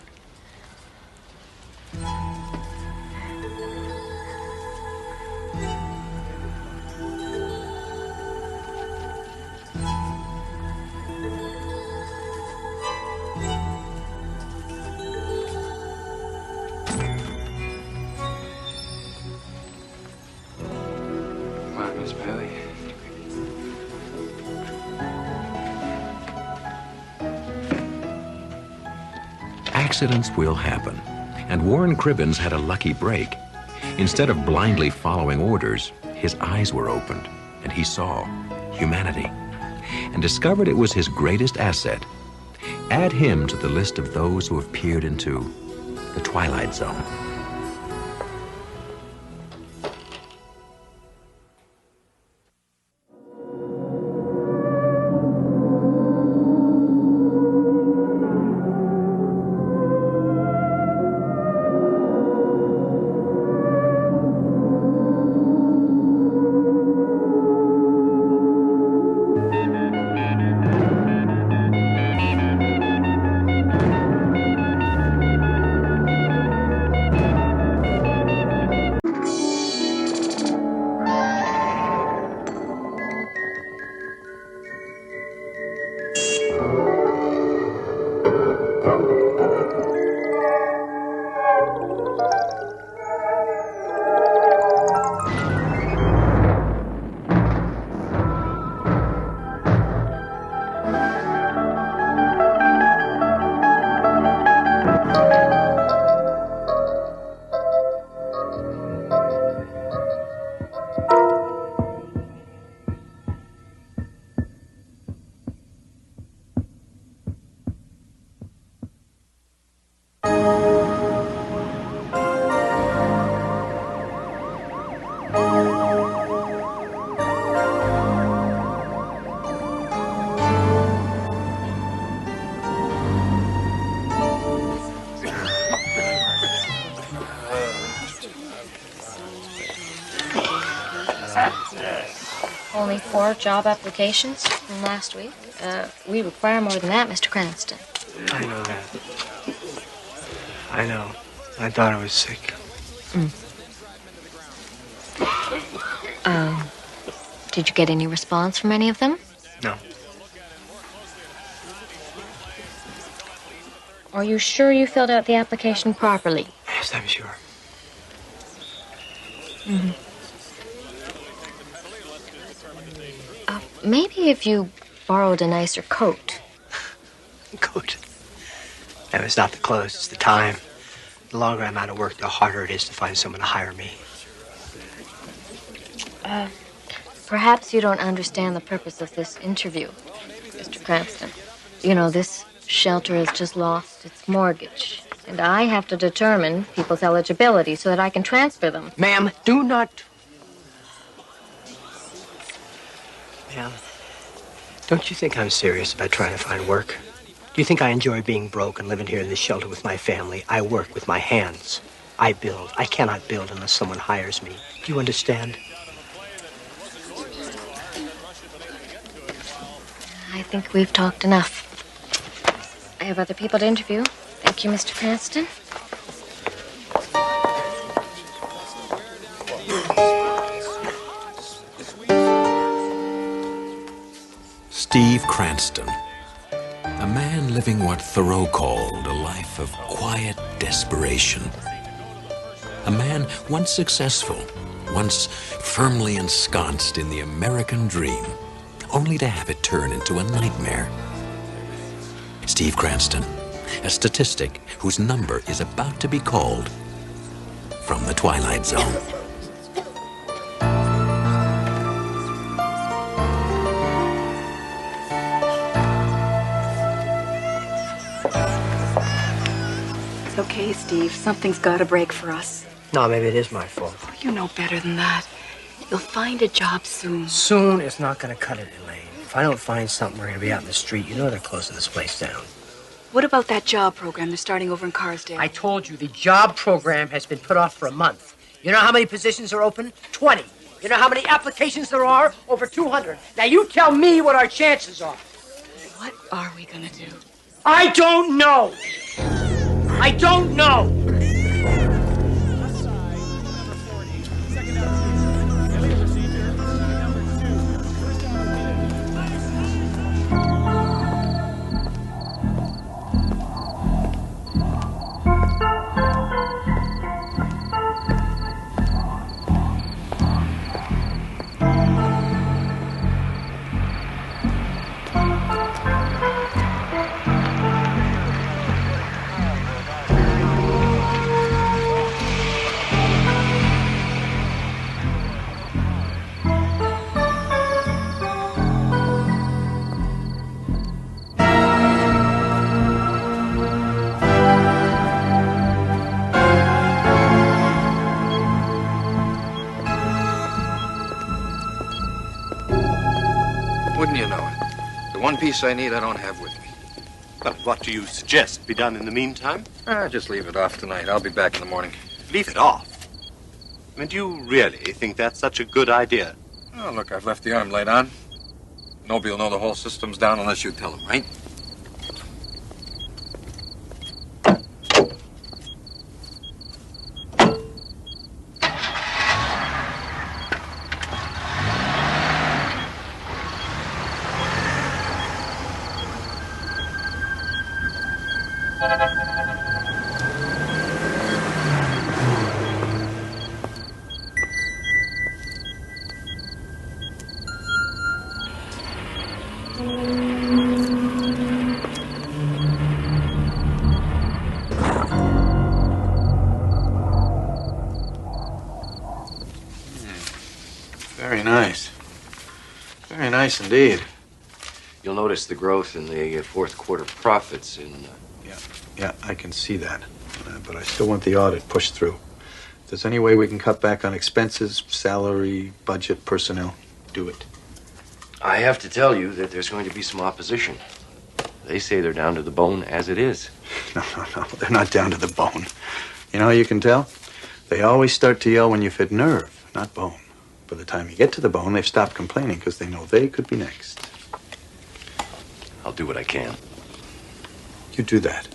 Come on, Miss Bailey. Accidents will happen, and Warren Cribbins had a lucky break. Instead of blindly following orders, his eyes were opened, and he saw humanity, and discovered it was his greatest asset. Add him to the list of those who have peered into the Twilight Zone. Only 4 job applications from last week. We require more than that, Mr. Cranston. I know that. I know. I thought I was sick. Did you get any response from any of them? No. Are you sure you filled out the application properly? Yes, I'm sure. Maybe if you borrowed a nicer coat. Coat. No, it's not the clothes, it's the time. The longer I'm out of work, the harder it is to find someone to hire me. Perhaps you don't understand the purpose of this interview, Mr. Cranston. You know, this shelter has just lost its mortgage, and I have to determine people's eligibility so that I can transfer them. Ma'am, do not... Ma'am, don't you think I'm serious about trying to find work? Do you think I enjoy being broke and living here in this shelter with my family? I work with my hands. I build. I cannot build unless someone hires me. Do you understand? I think we've talked enough. I have other people to interview. Thank you, Mr. Cranston. Steve Cranston, a man living what Thoreau called a life of quiet desperation. A man once successful, once firmly ensconced in the American dream, only to have it turn into a nightmare. Steve Cranston, a statistic whose number is about to be called from the Twilight Zone. okay, Steve. Something's got to break for us. No, maybe it is my fault. Oh, you know better than that. You'll find a job soon. Soon is not going to cut it, Elaine. If I don't find something, we're going to be out in the street. You know they're closing this place down. What about that job program they're starting over in Carsdale? I told you, the job program has been put off for a month. You know how many positions are open? 20. You know how many applications there are? Over 200. Now you tell me what our chances are. What are we gonna do? I don't know. I don't know. Wouldn't you know it? The one piece I need, I don't have with me. Well, what do you suggest be done in the meantime? Just leave it off tonight. I'll be back in the morning. Leave it off? I mean, do you really think that's such a good idea? Oh, look, I've left the arm light on. Nobody will know the whole system's down unless you tell them, right? Very nice. Very nice indeed. You'll notice the growth in the fourth quarter profits in... Yeah, I can see that. But I still want the audit pushed through. If there's any way we can cut back on expenses, salary, budget, personnel, do it. I have to tell you that there's going to be some opposition. They say they're down to the bone as it is. No, they're not down to the bone. You know how you can tell? They always start to yell when you've hit nerve, not bone. By the time you get to the bone, they've stopped complaining because they know they could be next. I'll do what I can. You do that.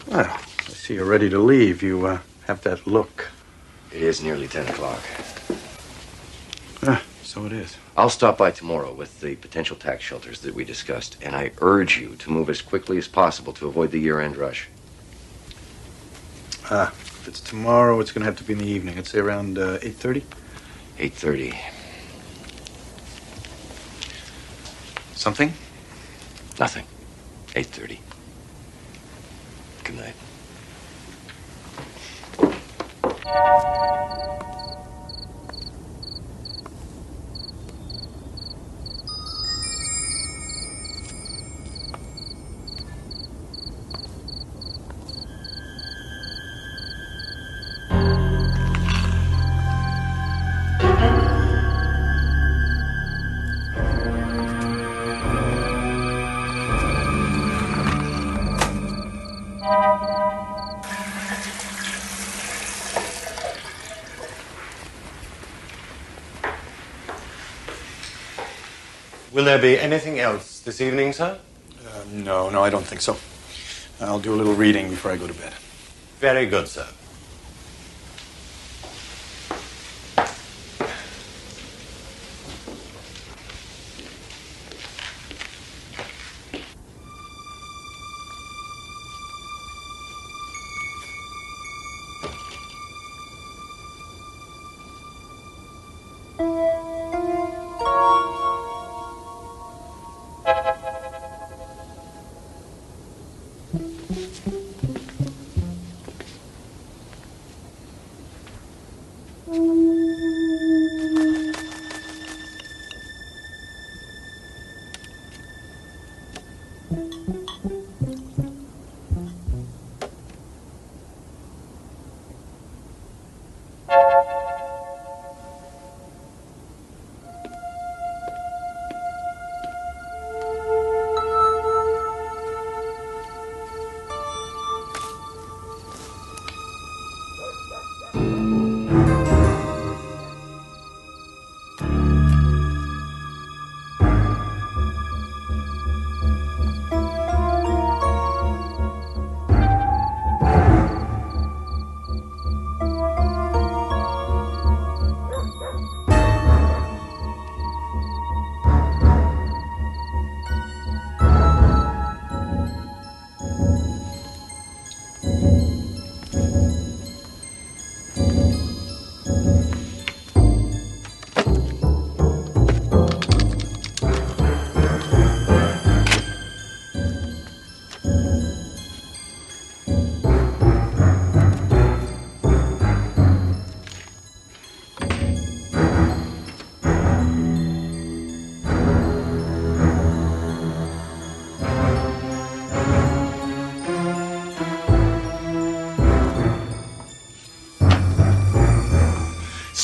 Well, I see you're ready to leave. You have that look. It is nearly 10 o'clock. So it is. I'll stop by tomorrow with the potential tax shelters that we discussed, and I urge you to move as quickly as possible to avoid the year-end rush. If it's tomorrow, it's going to have to be in the evening. I'd say around 8:30. 8:30. Something? Nothing. 8:30. Good night. Will there be anything else this evening, sir? No, I don't think so. I'll do a little reading before I go to bed. Very good, sir.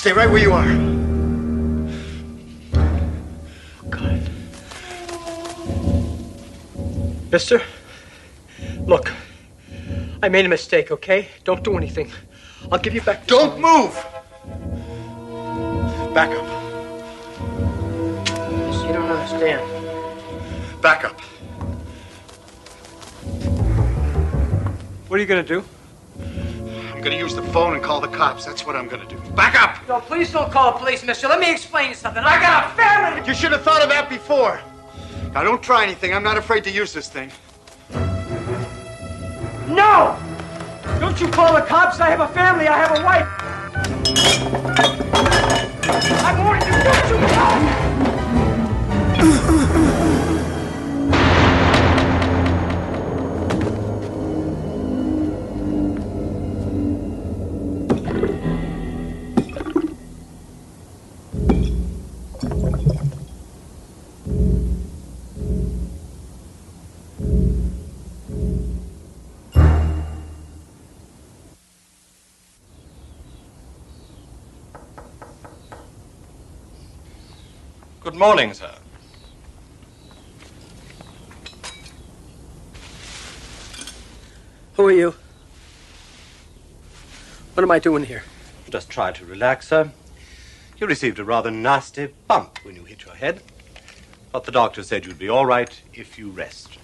Stay right where you are. God. Mister, look. I made a mistake, okay? Don't do anything. I'll give you back. Don't move! Back up. Mister, you don't understand. Back up. What are you gonna do? I'm gonna use the phone and call the cops. That's what I'm gonna do. Back up! No, please don't call the police, mister. Let me explain you something. I got a family! You should have thought of that before. Now, don't try anything. I'm not afraid to use this thing. No! Don't you call the cops. I have a family. I have a wife. I warned you. Don't you call! Good morning, sir. Who are you? What am I doing here? Just try to relax, sir. You received a rather nasty bump when you hit your head. But the doctor said you'd be all right if you rest.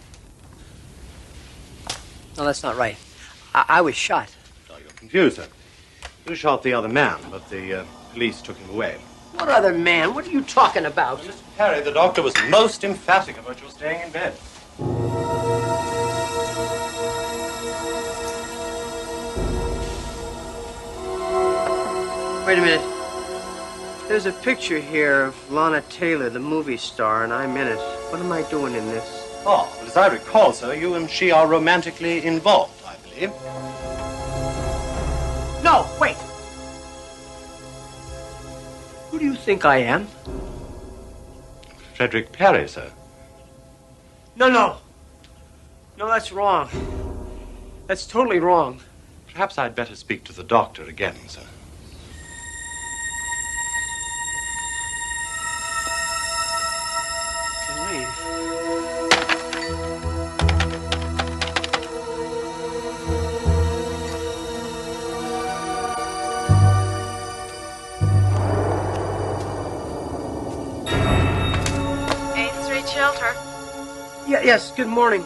No, that's not right. I was shot. Oh, you're confused, sir. You shot the other man, but the police took him away. What other man? What are you talking about? Mr. Perry, the doctor was most emphatic about your staying in bed. Wait a minute. There's a picture here of Lana Taylor, the movie star, and I'm in it. What am I doing in this? Oh, well, as I recall, sir, you and she are romantically involved, I believe. No, wait. Who do you think I am? Frederick Perry, sir. No. No, that's wrong. That's totally wrong. Perhaps I'd better speak to the doctor again, sir. Shelter. Yes, good morning.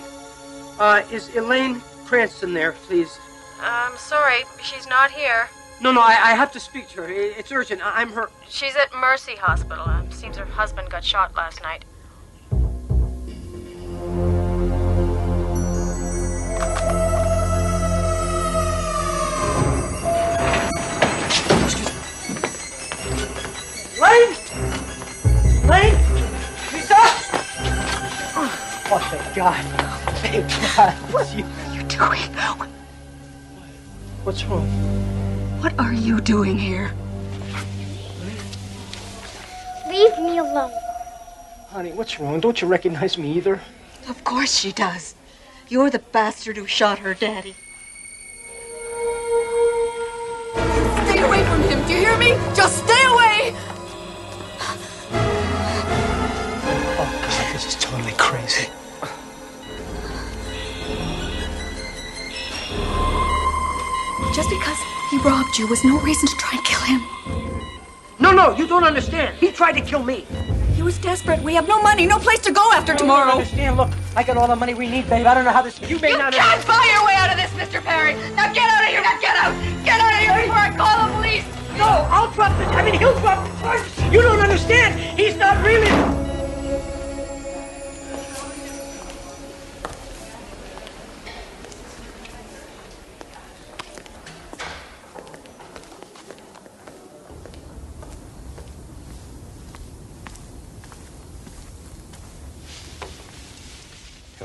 Is Elaine Cranston there, please? I'm sorry, she's not here. No, I have to speak to her. It's urgent. I'm her... She's at Mercy Hospital. Seems her husband got shot last night. Elaine? Elaine? Lisa? Oh, thank God. Thank God. What are you doing? What's wrong? What are you doing here? Leave me alone. Honey, what's wrong? Don't you recognize me either? Of course she does. You're the bastard who shot her daddy. Stay away from him, do you hear me? Just stay away! Oh, God, this is totally crazy. Just because he robbed you was no reason to try and kill him. No, you don't understand. He tried to kill me. He was desperate. We have no money, no place to go after tomorrow. You don't understand. Look, I got all the money we need, babe. I don't know how this... You may not... You can't buy your way out of this, Mr. Perry. Now get out of here. Now get out. Get out of here before I call the police. No, I'll drop the... I mean, he'll drop the charges. You don't understand. He's not really...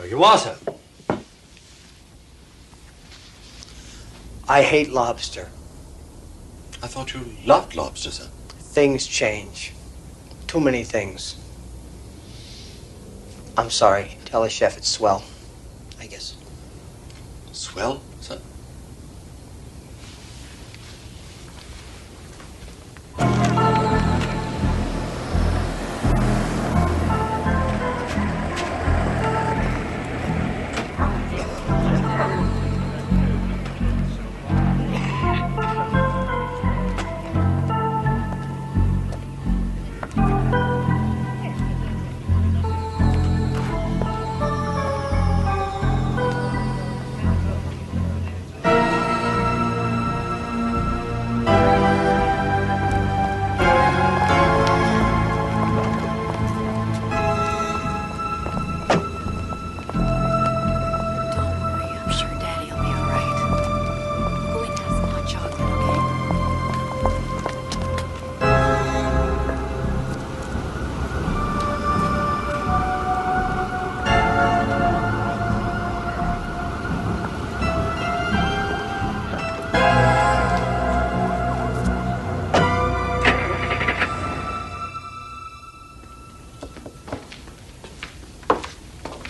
You are, sir. I hate lobster. I thought you loved lobster, sir. Things change. Too many things. I'm sorry. Tell the chef it's swell, I guess. Swell, sir?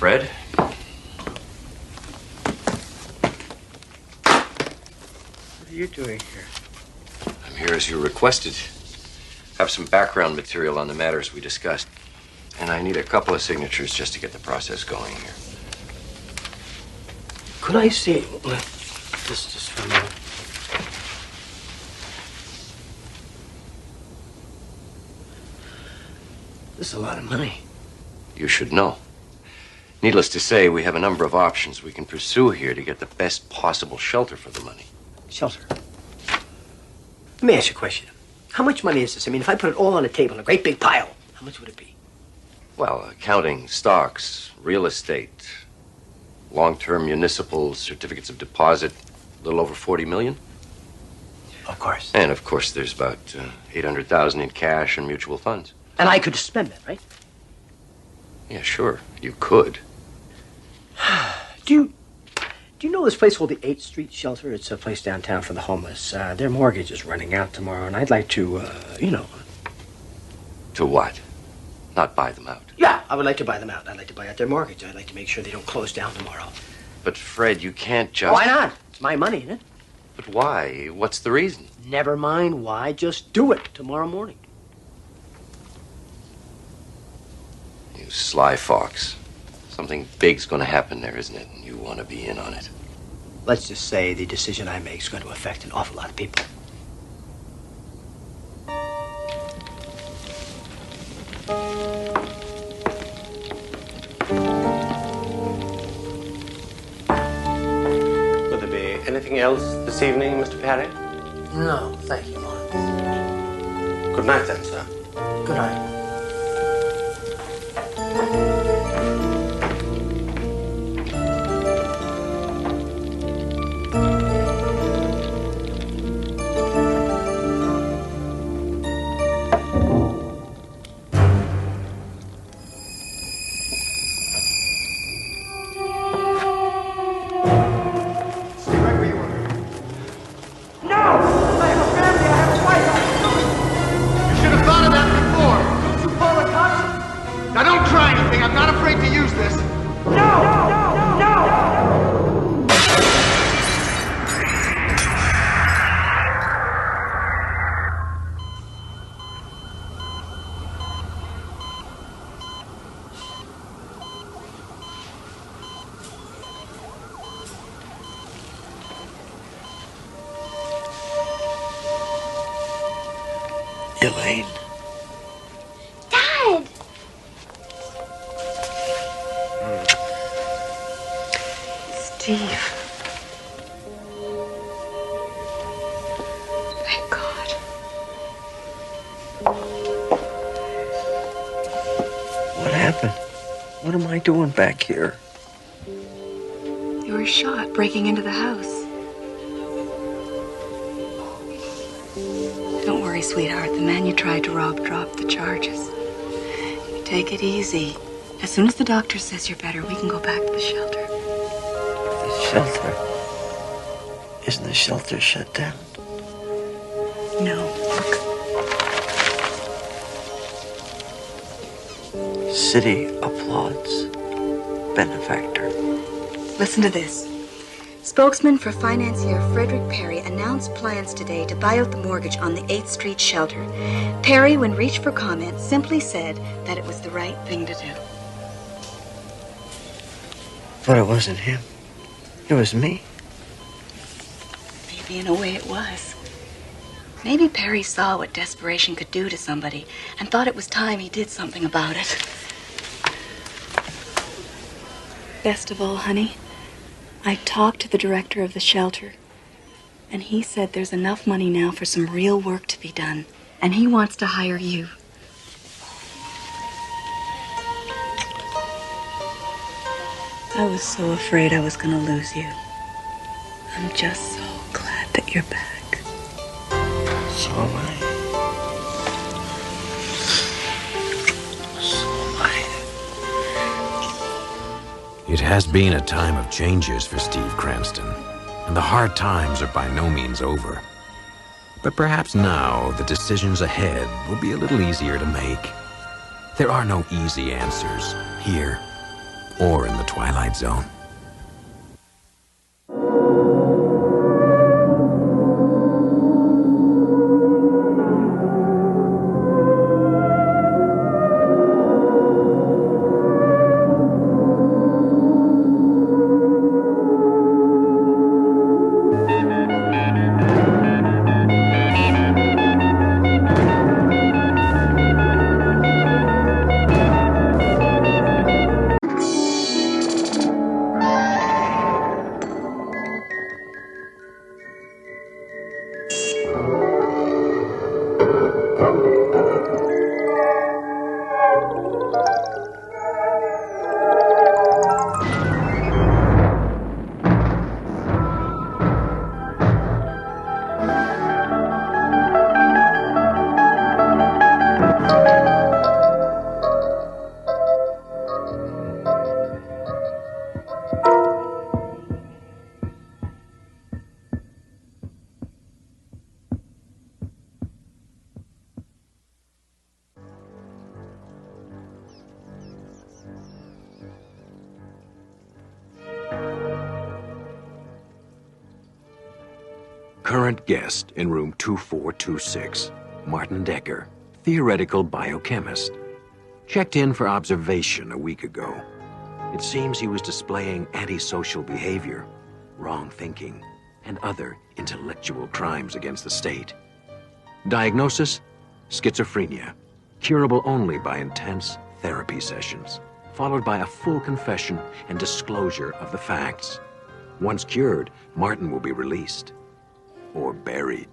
Fred? What are you doing here? I'm here as you requested. Have some background material on the matters we discussed. And I need a couple of signatures just to get the process going here. Could I see this just for a minute? This is a lot of money. You should know. Needless to say, we have a number of options we can pursue here to get the best possible shelter for the money. Shelter. Let me ask you a question. How much money is this? I mean, if I put it all on a table, a great big pile, how much would it be? Well, counting stocks, real estate, long-term municipal certificates of deposit, a little over 40 million. Of course. And, of course, there's about 800,000 in cash and mutual funds. And I could spend that, right? Yeah, sure. You could. Do you know this place called the 8th Street Shelter? It's a place downtown for the homeless. Their mortgage is running out tomorrow, and I'd like to, To what? Not buy them out. Yeah, I would like to buy them out. I'd like to buy out their mortgage. I'd like to make sure they don't close down tomorrow. But, Fred, you can't just... Why not? It's my money, isn't it? But why? What's the reason? Never mind why. Just do it tomorrow morning. You sly fox. Something big's going to happen there, isn't it? And you want to be in on it. Let's just say the decision I make is going to affect an awful lot of people. Would there be anything else this evening, Mr. Perry? No, thank you, Lawrence. Good night, then, sir. Good night. Now don't try anything. I'm Elaine. Dad! Steve. Thank God. What happened? What am I doing back here? You were shot breaking into the house. Don't worry, sweetheart. The man you tried to rob dropped the charges. Take it easy. As soon as the doctor says you're better, we can go back to the shelter. The shelter? Isn't the shelter shut down? No. City applauds. Benefactor. Listen to this. Spokesman for financier Frederick Perry announced plans today to buy out the mortgage on the 8th Street shelter. Perry, when reached for comment, simply said that it was the right thing to do. But it wasn't him. It was me. Maybe in a way it was. Maybe Perry saw what desperation could do to somebody and thought it was time he did something about it. Best of all, honey, I talked to the director of the shelter, and he said there's enough money now for some real work to be done, and he wants to hire you. I was so afraid I was going to lose you. I'm just so glad that you're back. So am I. So am I. It has been a time of changes for Steve Cranston, and the hard times are by no means over. But perhaps now the decisions ahead will be a little easier to make. There are no easy answers here or in the Twilight Zone. Current guest in room 2426, Martin Decker, theoretical biochemist. Checked in for observation a week ago. It seems he was displaying antisocial behavior, wrong thinking, and other intellectual crimes against the state. Diagnosis: schizophrenia, curable only by intense therapy sessions, followed by a full confession and disclosure of the facts. Once cured, Martin will be released. Or buried.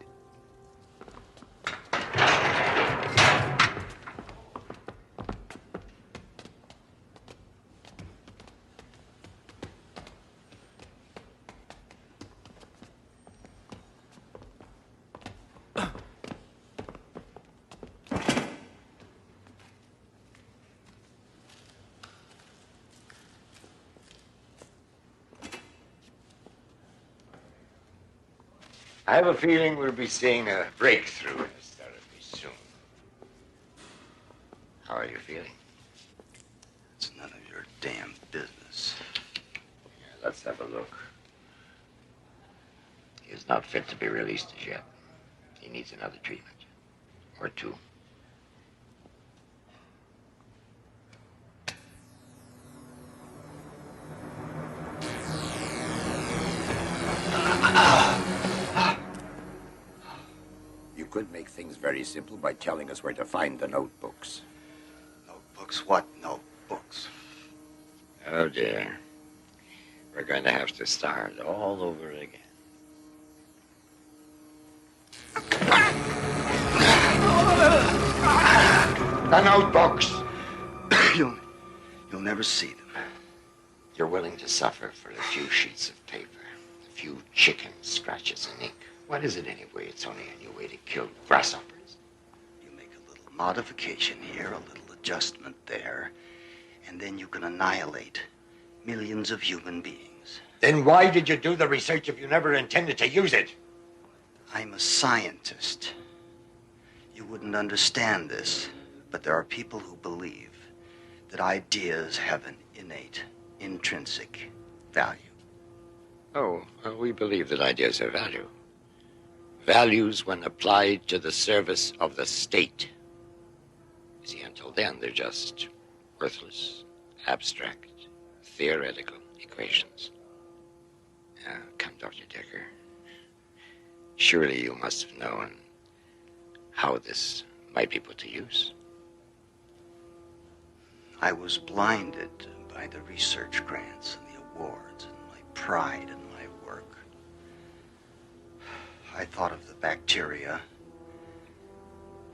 I have a feeling we'll be seeing a breakthrough in this therapy soon. How are you feeling? It's none of your damn business. Yeah, let's have a look. He is not fit to be released as yet. He needs another treatment. Or two. could make things very simple by telling us where to find the notebooks. Notebooks? What notebooks? Oh, dear. We're going to have to start all over again. The notebooks! You'll never see them. You're willing to suffer for a few sheets of paper, a few chicken scratches and ink. What is it anyway? It's only a new way to kill grasshoppers. Modification here, a little adjustment there, and then you can annihilate millions of human beings. Then why did you do the research if you never intended to use it? I'm a scientist. You wouldn't understand this, but there are people who believe that ideas have an innate, intrinsic value. Oh, well, we believe that ideas have value. Values when applied to the service of the state. You see, until then, they're just worthless, abstract, theoretical equations. Come, Dr. Decker. Surely you must have known how this might be put to use. I was blinded by the research grants and the awards and my pride in my work. I thought of the bacteria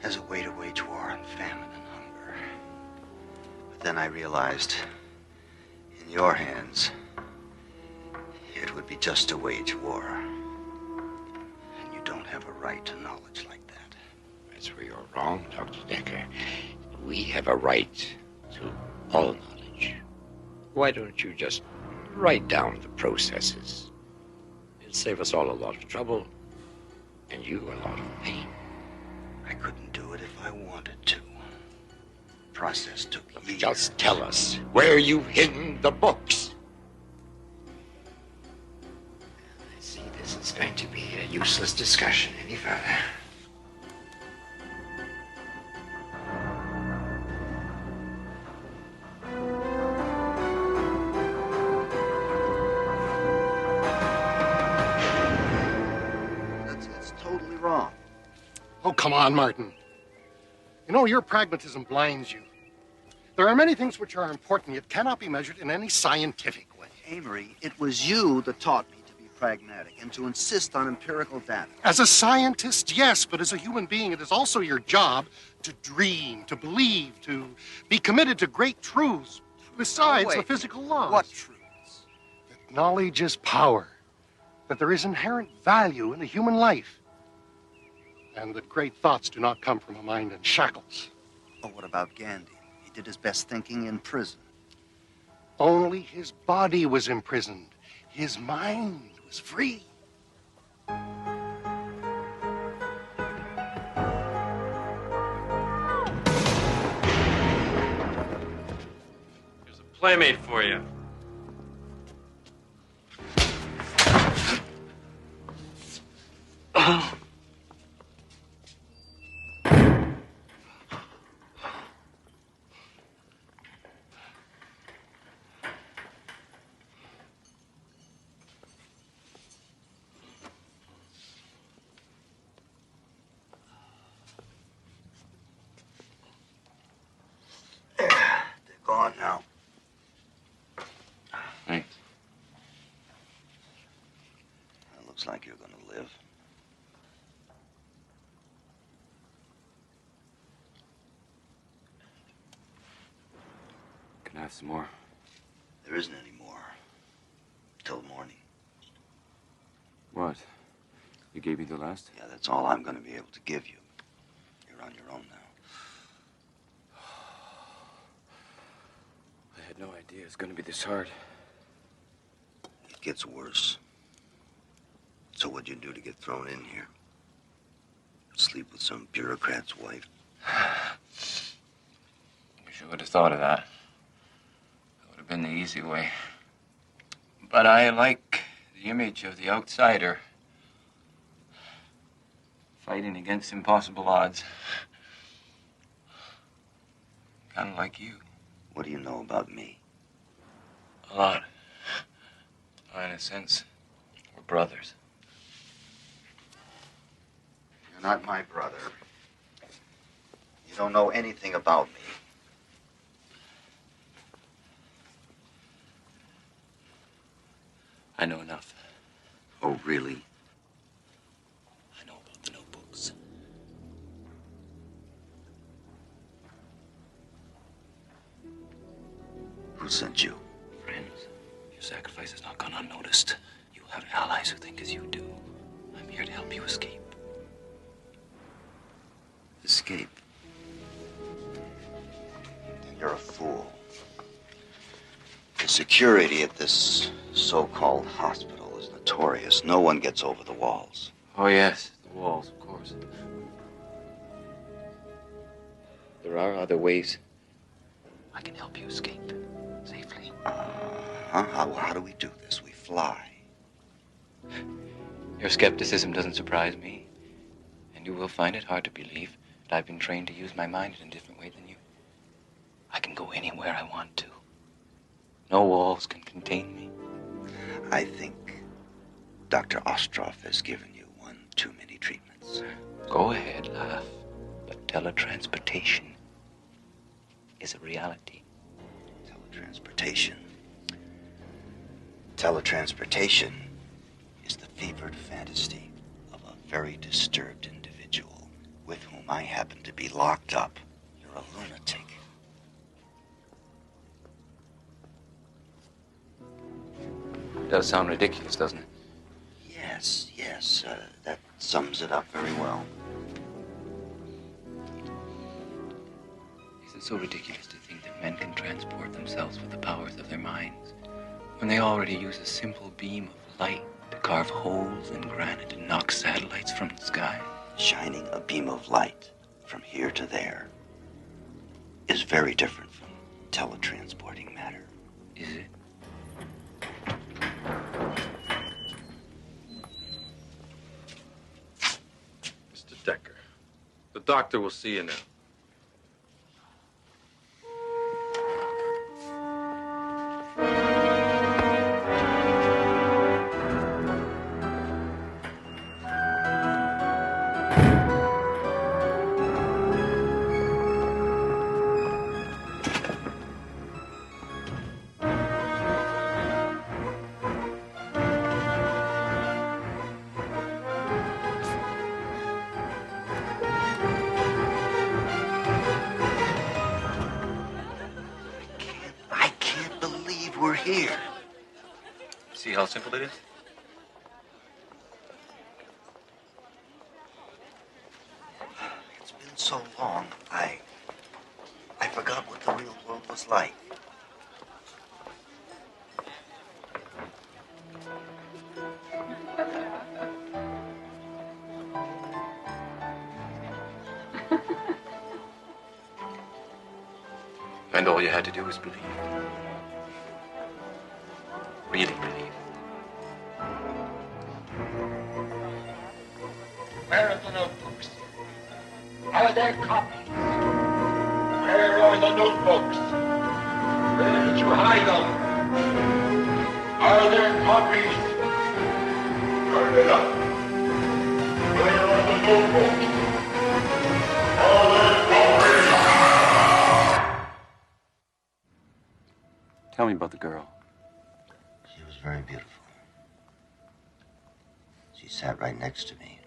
as a way to wage war on famine and hunger. But then I realized, in your hands, it would be just to wage war. And you don't have a right to knowledge like that. That's where you're wrong, Dr. Decker. We have a right to all knowledge. Why don't you just write down the processes? It'll save us all a lot of trouble, and you a lot of pain. I couldn't do it if I wanted to. The process took years. Just tell us where you've hidden the books. I see this is going to be a useless discussion any further. That's totally wrong. Oh, come on, Martin. You know, your pragmatism blinds you. There are many things which are important, yet cannot be measured in any scientific way. Amory, it was you that taught me to be pragmatic and to insist on empirical data. As a scientist, yes, but as a human being, it is also your job to dream, to believe, to be committed to great truths, besides the physical laws. What truths? That knowledge is power, that there is inherent value in a human life, and that great thoughts do not come from a mind in shackles. Oh, what about Gandhi? He did his best thinking in prison. Only his body was imprisoned. His mind was free. Here's a playmate for you. Gone now. Thanks. It looks like you're going to live. Can I have some more? There isn't any more. Till morning. What? You gave me the last? Yeah, that's all I'm going to be able to give you. You're on your own now. I had no idea it was going to be this hard. It gets worse. So what'd you do to get thrown in here? Sleep with some bureaucrat's wife? Wish I would have thought of that. That would have been the easy way. But I like the image of the outsider. Fighting against impossible odds. Kind of like you. What do you know about me? A lot. In a sense, we're brothers. You're not my brother. You don't know anything about me. I know enough. Oh, really? I know about the notebooks. Who sent you? Friends, your sacrifice has not gone unnoticed. You have allies who think as you do. I'm here to help you escape. Escape? You're a fool. The security at this so-called hospital is notorious. No one gets over the walls. Oh, yes, the walls, of course. There are other ways. I can help you escape safely. How do we do this? We fly. Your skepticism doesn't surprise me. And you will find it hard to believe that I've been trained to use my mind in a different way than you. I can go anywhere I want to. No walls can contain me. I think Dr. Ostroff has given you one too many treatments. Go ahead, laugh. But teletransportation is a reality. Teletransportation. Teletransportation is the fevered fantasy of a very disturbed individual with whom I happen to be locked up. You're a lunatic. It does sound ridiculous, doesn't it? Yes, that sums it up very well. Is it so ridiculous to think that men can transport themselves with the powers of their minds when they already use a simple beam of light to carve holes in granite and knock satellites from the sky? Shining a beam of light from here to there is very different from teletransporting matter. Is it? Mr. Decker, the doctor will see you now. We're here. See how simple it is? It's been so long, I forgot what the real world was like. And all you had to do was believe. Really believe. Where are the notebooks? Are there copies? Where are the notebooks? Where did you hide them? Are there copies? Turn it up. Where are the notebooks? Are there copies? Tell me about the girl. She was very beautiful. She sat right next to me.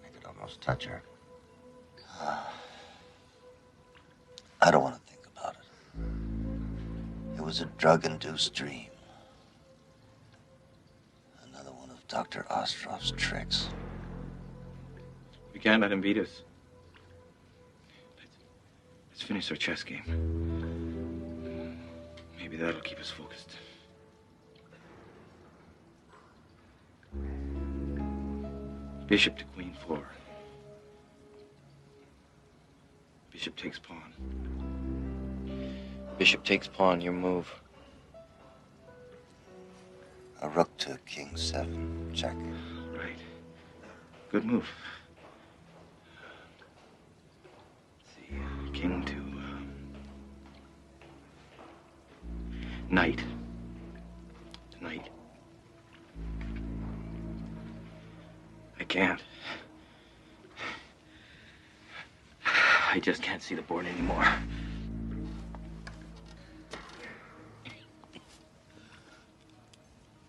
I could almost touch her. I don't want to think about it. It was a drug-induced dream. Another one of Dr. Ostroff's tricks. We can't let him beat us. Let's finish our chess game. Maybe that'll keep us focused. Bishop to queen 4. Bishop takes pawn. Bishop takes pawn, your move. A rook to king 7, check. Right. Good move. Let's see, king to knight. To knight. I can't. I just can't see the board anymore.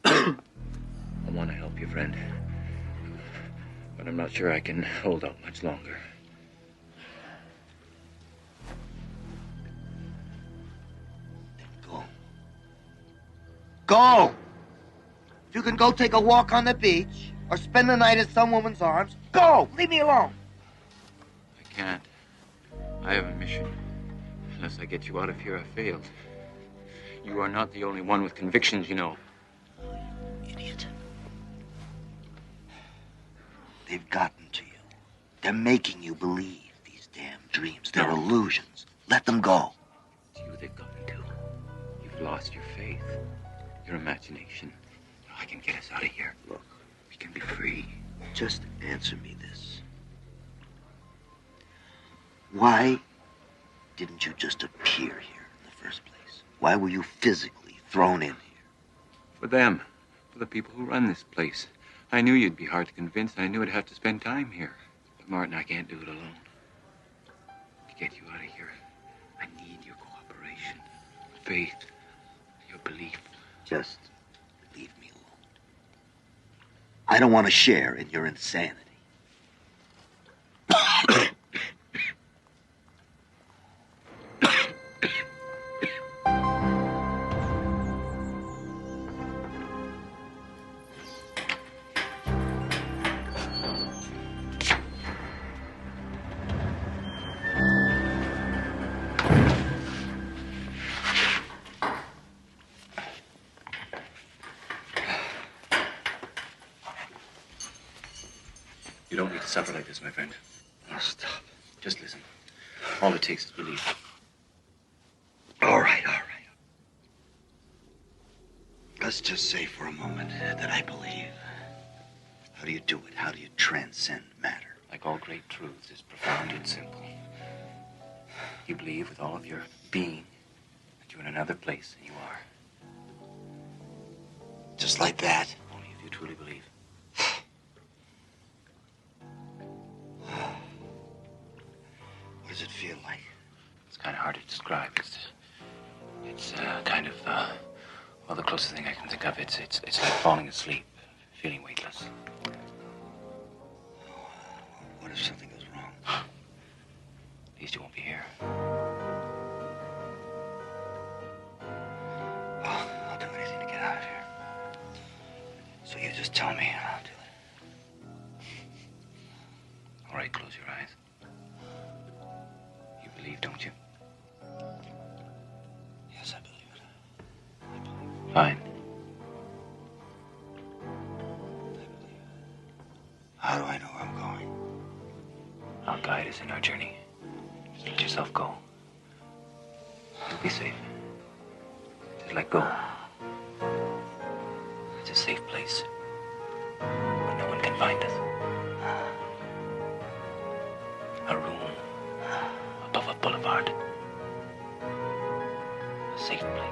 I want to help you, friend. But I'm not sure I can hold out much longer. Go! If you can go take a walk on the beach or spend the night in some woman's arms, go! Leave me alone! I can't. I have a mission. Unless I get you out of here, I've failed. You are not the only one with convictions, you know. Idiot. They've gotten to you. They're making you believe these damn dreams. They're illusions. Let them go. It's you they've gotten to. You've lost your faith, your imagination. I can get us out of here. Look, we can be free. Just answer me this. Why didn't you just appear here in the first place? Why were you physically thrown in here? For them. For the people who run this place. I knew you'd be hard to convince, and I knew I'd have to spend time here. But Martin, I can't do it alone. To get you out of here, I need your cooperation, faith, your belief. Just leave me alone. I don't want to share in your insanity. You don't need to suffer like this, my friend. Oh, stop. Just listen. All it takes is belief. All right. Let's just say for a moment that I believe. How do you do it? How do you transcend matter? Like all great truths, it's profound and simple. You believe with all of your being that you're in another place than you are. Just like that? Only if you truly believe. What does it feel like? It's kind of hard to describe. It's kind of, well, the closest thing I can think of, it's like falling asleep, feeling weightless. What if something goes wrong? At least you won't be here. Well, I'll do anything to get out of here. So you just tell me and I'll do it. All right, close your eyes. You believe, don't you? Yes, I believe it. Fine. How do I know where I'm going? I'll guide us in our journey. Just let yourself go. You'll be safe. Just let go. It's a safe place where no one can find us. A room above a boulevard. A safe place.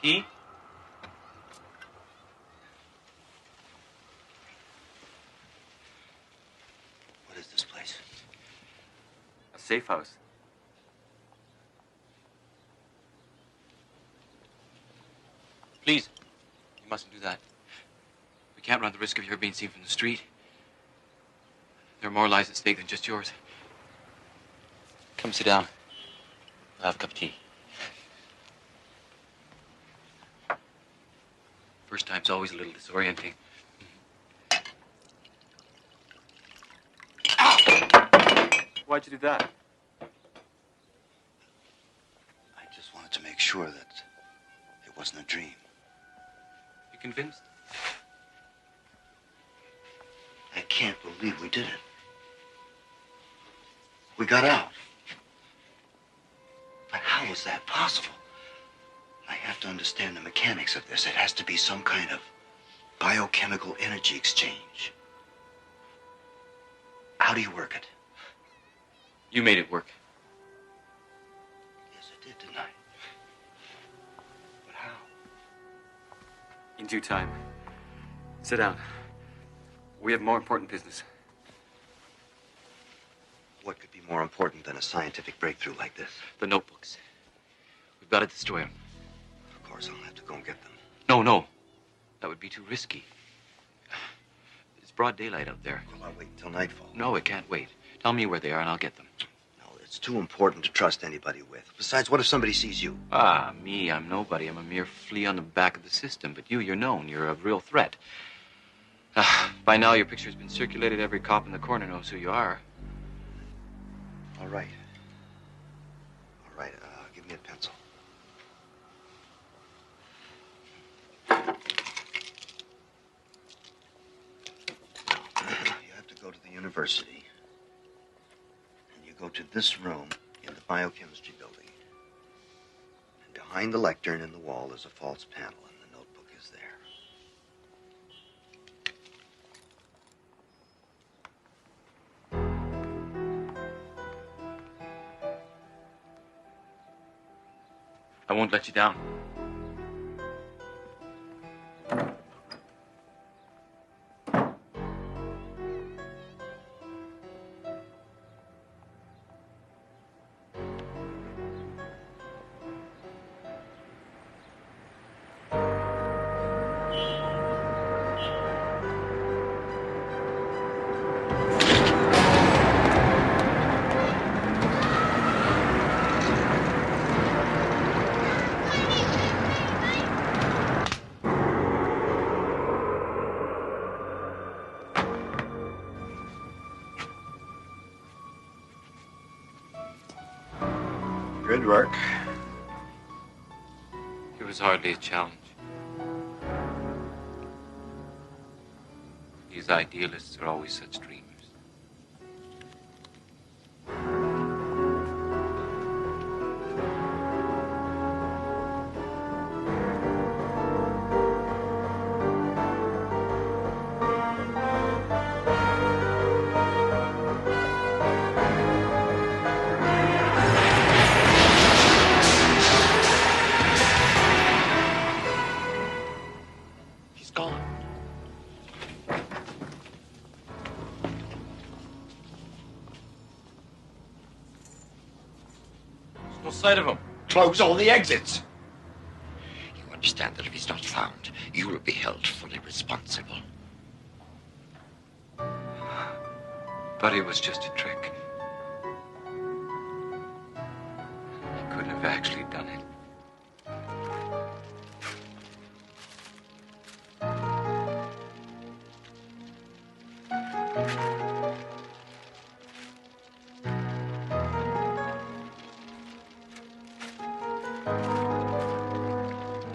Key? What is this place? A safe house. Please, you mustn't do that. We can't run the risk of your being seen from the street. There are more lives at stake than just yours. Come sit down. We'll have a cup of tea. First time's always a little disorienting. Why'd you do that? I just wanted to make sure that it wasn't a dream. You convinced? I can't believe we did it. We got out. But how was that possible? I have to understand the mechanics of this. It has to be some kind of biochemical energy exchange. How do you work it? You made it work. Yes, I did, didn't I? In due time. Sit down. We have more important business. What could be more important than a scientific breakthrough like this? The notebooks. We've got to destroy them. Of course, I'll have to go and get them. No. That would be too risky. It's broad daylight out there. Well, I'll wait until nightfall. No, it can't wait. Tell me where they are and I'll get them. No, it's too important to trust anybody with. Besides, what if somebody sees you? Ah, me, I'm nobody. I'm a mere flea on the back of the system. But you're known. You're a real threat. By now, your picture's been circulated. Every cop in the corner knows who you are. All right. Give me a pencil. You have to go to the university. And you go to this room in the biochemistry building. And behind the lectern in the wall is a false panel, and the notebook is there. I won't let you down. Good work. It was hardly a challenge. These idealists are always such dreamers. No sight of him. Close all the exits. You understand that if he's not found, you will be held fully responsible. But it was just a trick. He couldn't have actually done it.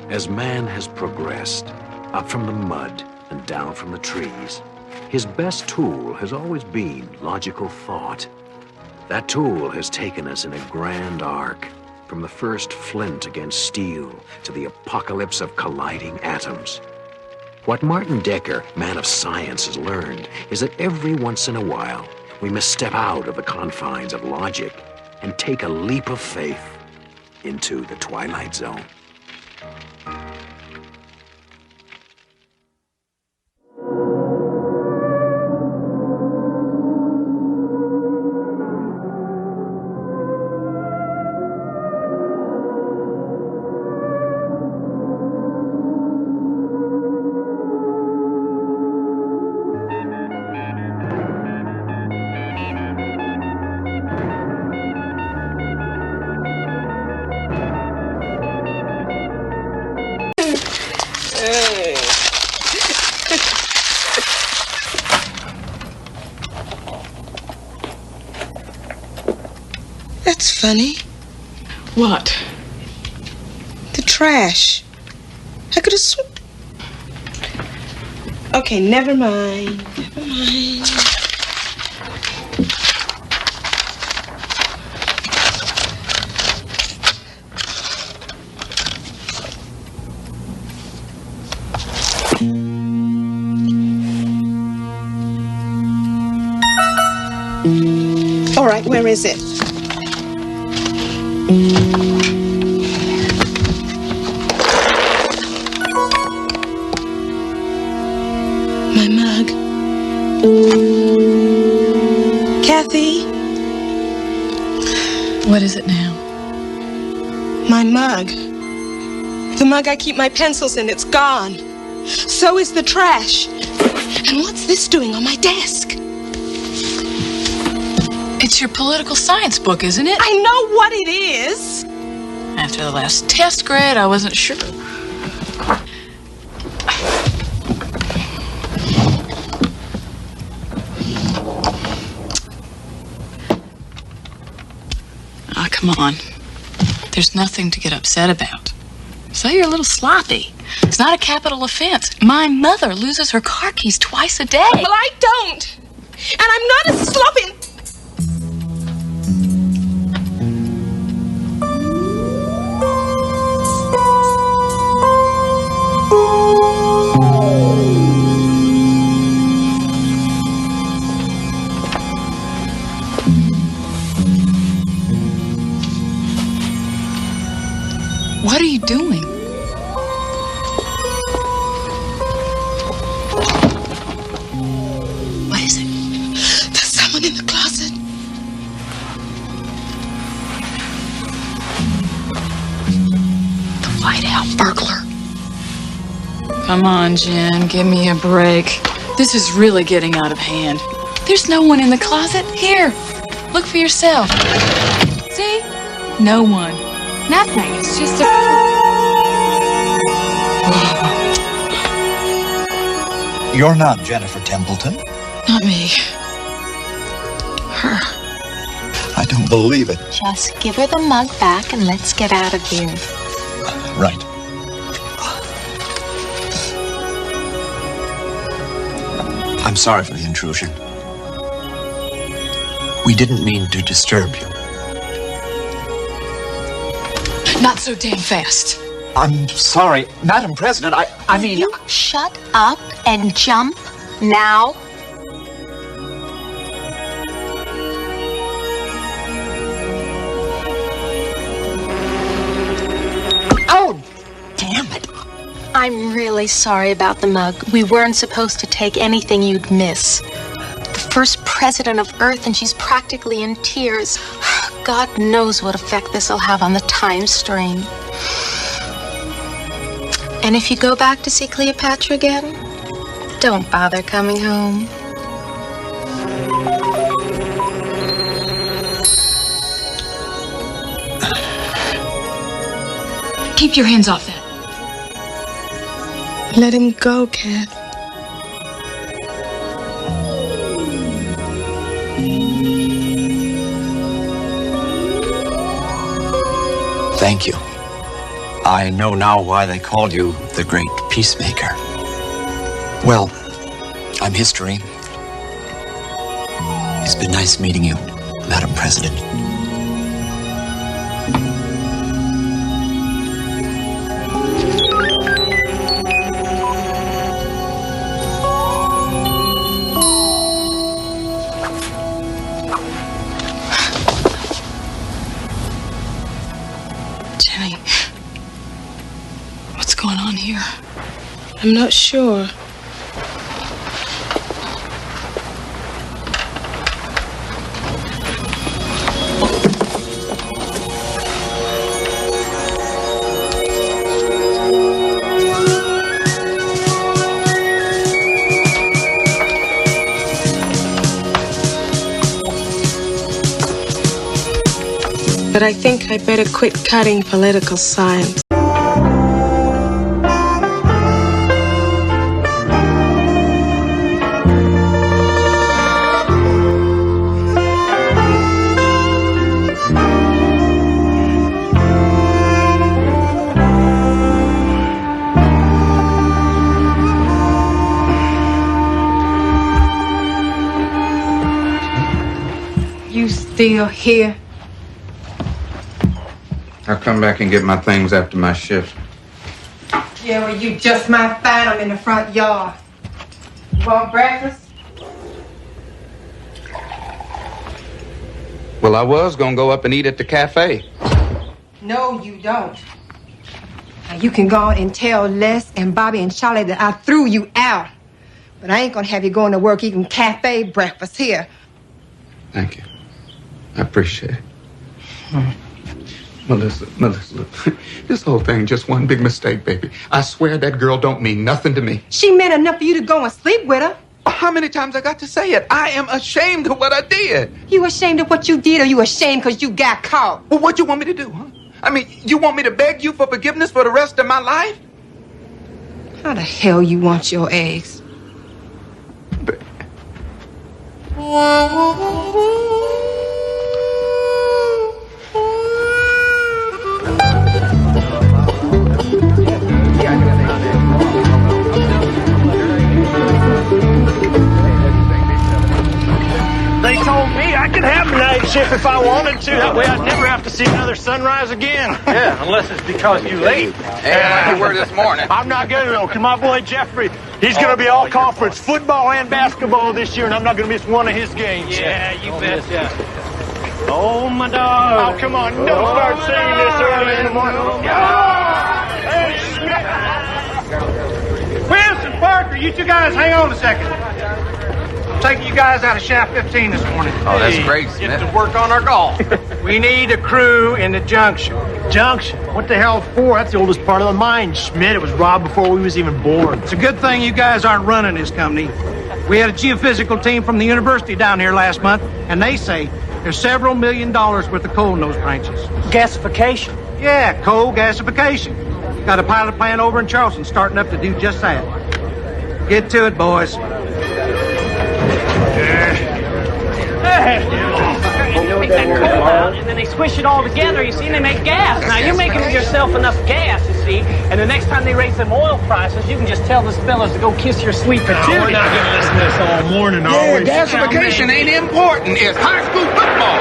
As man has progressed, up from the mud and down from the trees, his best tool has always been logical thought. That tool has taken us in a grand arc, from the first flint against steel to the apocalypse of colliding atoms. What Martin Decker, man of science, has learned is that every once in a while, we must step out of the confines of logic and take a leap of faith into the Twilight Zone. That's funny. What? The trash. I could have Okay, never mind. Never mind. All right, where is it? What is it now? My mug. The mug I keep my pencils in, it's gone. So is the trash. And what's this doing on my desk? It's your political science book, isn't it? I know what it is. After the last test grade, I wasn't sure. Ah, come on. There's nothing to get upset about. So you're a little sloppy. It's not a capital offense. My mother loses her car keys twice a day. Well, I don't. And I'm not as sloppy. What are you doing? What is it? There's someone in the closet. The Whiteout burglar. Come on, Jen, give me a break. This is really getting out of hand. There's no one in the closet. Here, look for yourself. See? No one. Nothing. It's just a... You're not Jennifer Templeton. Not me. Her. I don't believe it. Just give her the mug back and let's get out of here. Right. I'm sorry for the intrusion. We didn't mean to disturb you. Not so damn fast. I'm sorry, Madam President, I mean... You shut up and jump now. Oh, damn it. I'm really sorry about the mug. We weren't supposed to take anything you'd miss. The first president of Earth, and she's practically in tears. God knows what effect this will have on the time stream. And if you go back to see Cleopatra again, don't bother coming home. Keep your hands off that. Let him go, Kath. Thank you. I know now why they called you the Great Peacemaker. Well, I'm history. It's been nice meeting you, Madam President. Jenny, what's going on here? I'm not sure. But I think I'd better quit cutting political science. You still here? I'll come back and get my things after my shift. Yeah, well, you just might find them in the front yard. You want breakfast? Well, I was gonna go up and eat at the cafe. No, you don't. Now, you can go on and tell Les and Bobby and Charlie that I threw you out. But I ain't gonna have you going to work eating cafe breakfast here. Thank you. I appreciate it. Melissa, look. This whole thing just one big mistake, baby. I swear that girl don't mean nothing to me. She meant enough for you to go and sleep with her. How many times I got to say it? I am ashamed of what I did. You ashamed of what you did, or you ashamed because you got caught? Well, what you want me to do, huh? I mean, you want me to beg you for forgiveness for the rest of my life? How the hell you want your eggs? They told me I could have a night shift if I wanted to. That way I'd never have to see another sunrise again. Yeah, unless it's because you late. Yeah, like you were this morning. I'm not going to, though, because my boy Jeffrey, he's going to be all conference football and basketball this year, and I'm not going to miss one of his games. Yeah, you betcha. Oh, my dog. Oh, come on. Don't start singing this early in the morning. Wilson, Parker, you two guys hang on a second. Taking you guys out of shaft 15 this morning. Oh, that's great, Smith. Get to work on our golf. We need a crew in the junction. Junction? What the hell for? That's the oldest part of the mine, Schmidt. It was robbed before we was even born. It's a good thing you guys aren't running this company. We had a geophysical team from the university down here last month, and they say there's several $1 million worth of coal in those branches. Gasification? Yeah, coal gasification. Got a pilot plant over in Charleston starting up to do just that. Get to it, boys. Make that coal out, and then they squish it all together, you see, and they make gas. Now, you're making yourself enough gas, you see, and the next time they raise them oil prices, you can just tell those fellas to go kiss your sweet patootie. We're not going to listen to this all morning, Yeah, gasification ain't important. It's high school football.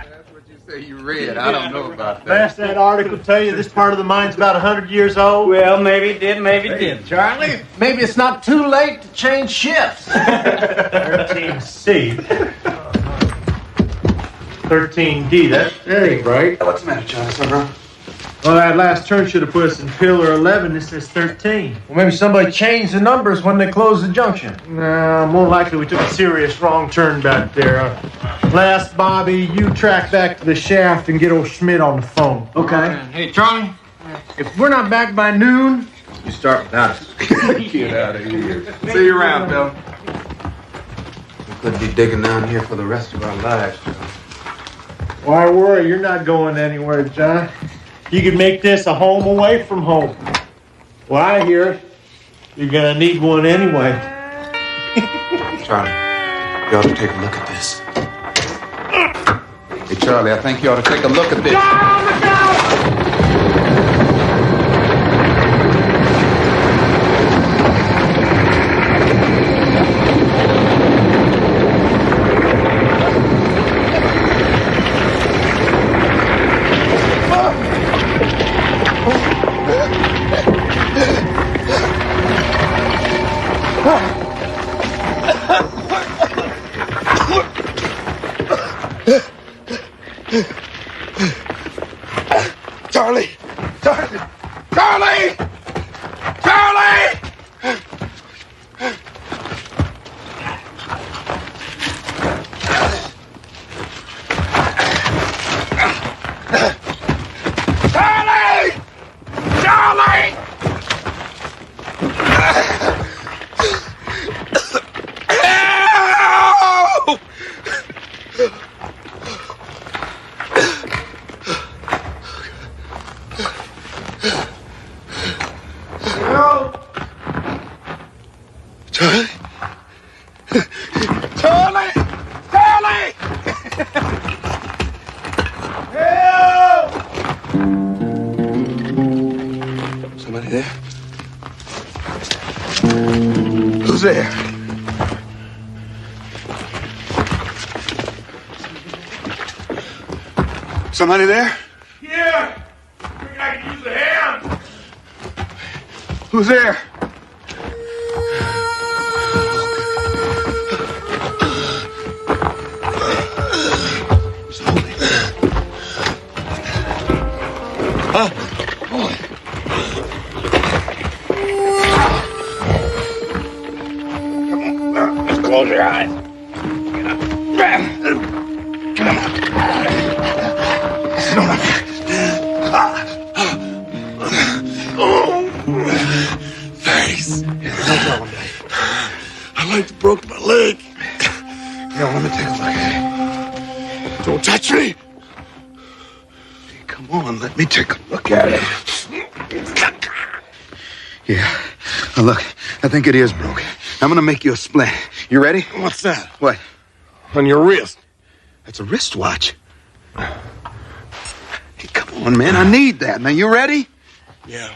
That's what you say you read. I don't know about that. Last that article tell you this part of the mine's about 100 years old? Well, maybe it did, maybe it didn't. Charlie? Maybe it's not too late to change shifts. 13C. 13D, that ain't right. What's the matter, Charlie, bro? Well, that last turn should have put us in pillar 11. This says 13. Well, maybe somebody changed the numbers when they closed the junction. No, more likely we took a serious wrong turn back there. Last, Bobby, you track back to the shaft and get old Schmidt on the phone. Okay. Hey, Charlie, if we're not back by noon, you start without us. Get out of here. See you around, Bill. We could be digging down here for the rest of our lives, Joe. Why worry? You're not going anywhere, John. You could make this a home away from home. Well, I hear you're gonna need one anyway. Charlie, you ought to take a look at this. Hey, Charlie, I think you ought to take a look at this. Charlie! Charlie! Charlie! Charlie! Charlie! Charlie! Charlie? Charlie! Charlie! Help! Somebody there? Who's there? Somebody there? Yeah! I can use a hand! Who's there? Just close your eyes. Thanks. No problem, Daddy. I like to broke my leg. Yeah, well, let me take a look at it. Don't touch me. Come on, let me take a look at it. Yeah. Now look, I think it is broken. I'm gonna make you a splint. You ready? What's that? What? On your wrist. That's a wristwatch. Hey, come on, man. I need that. Now, you ready? Yeah.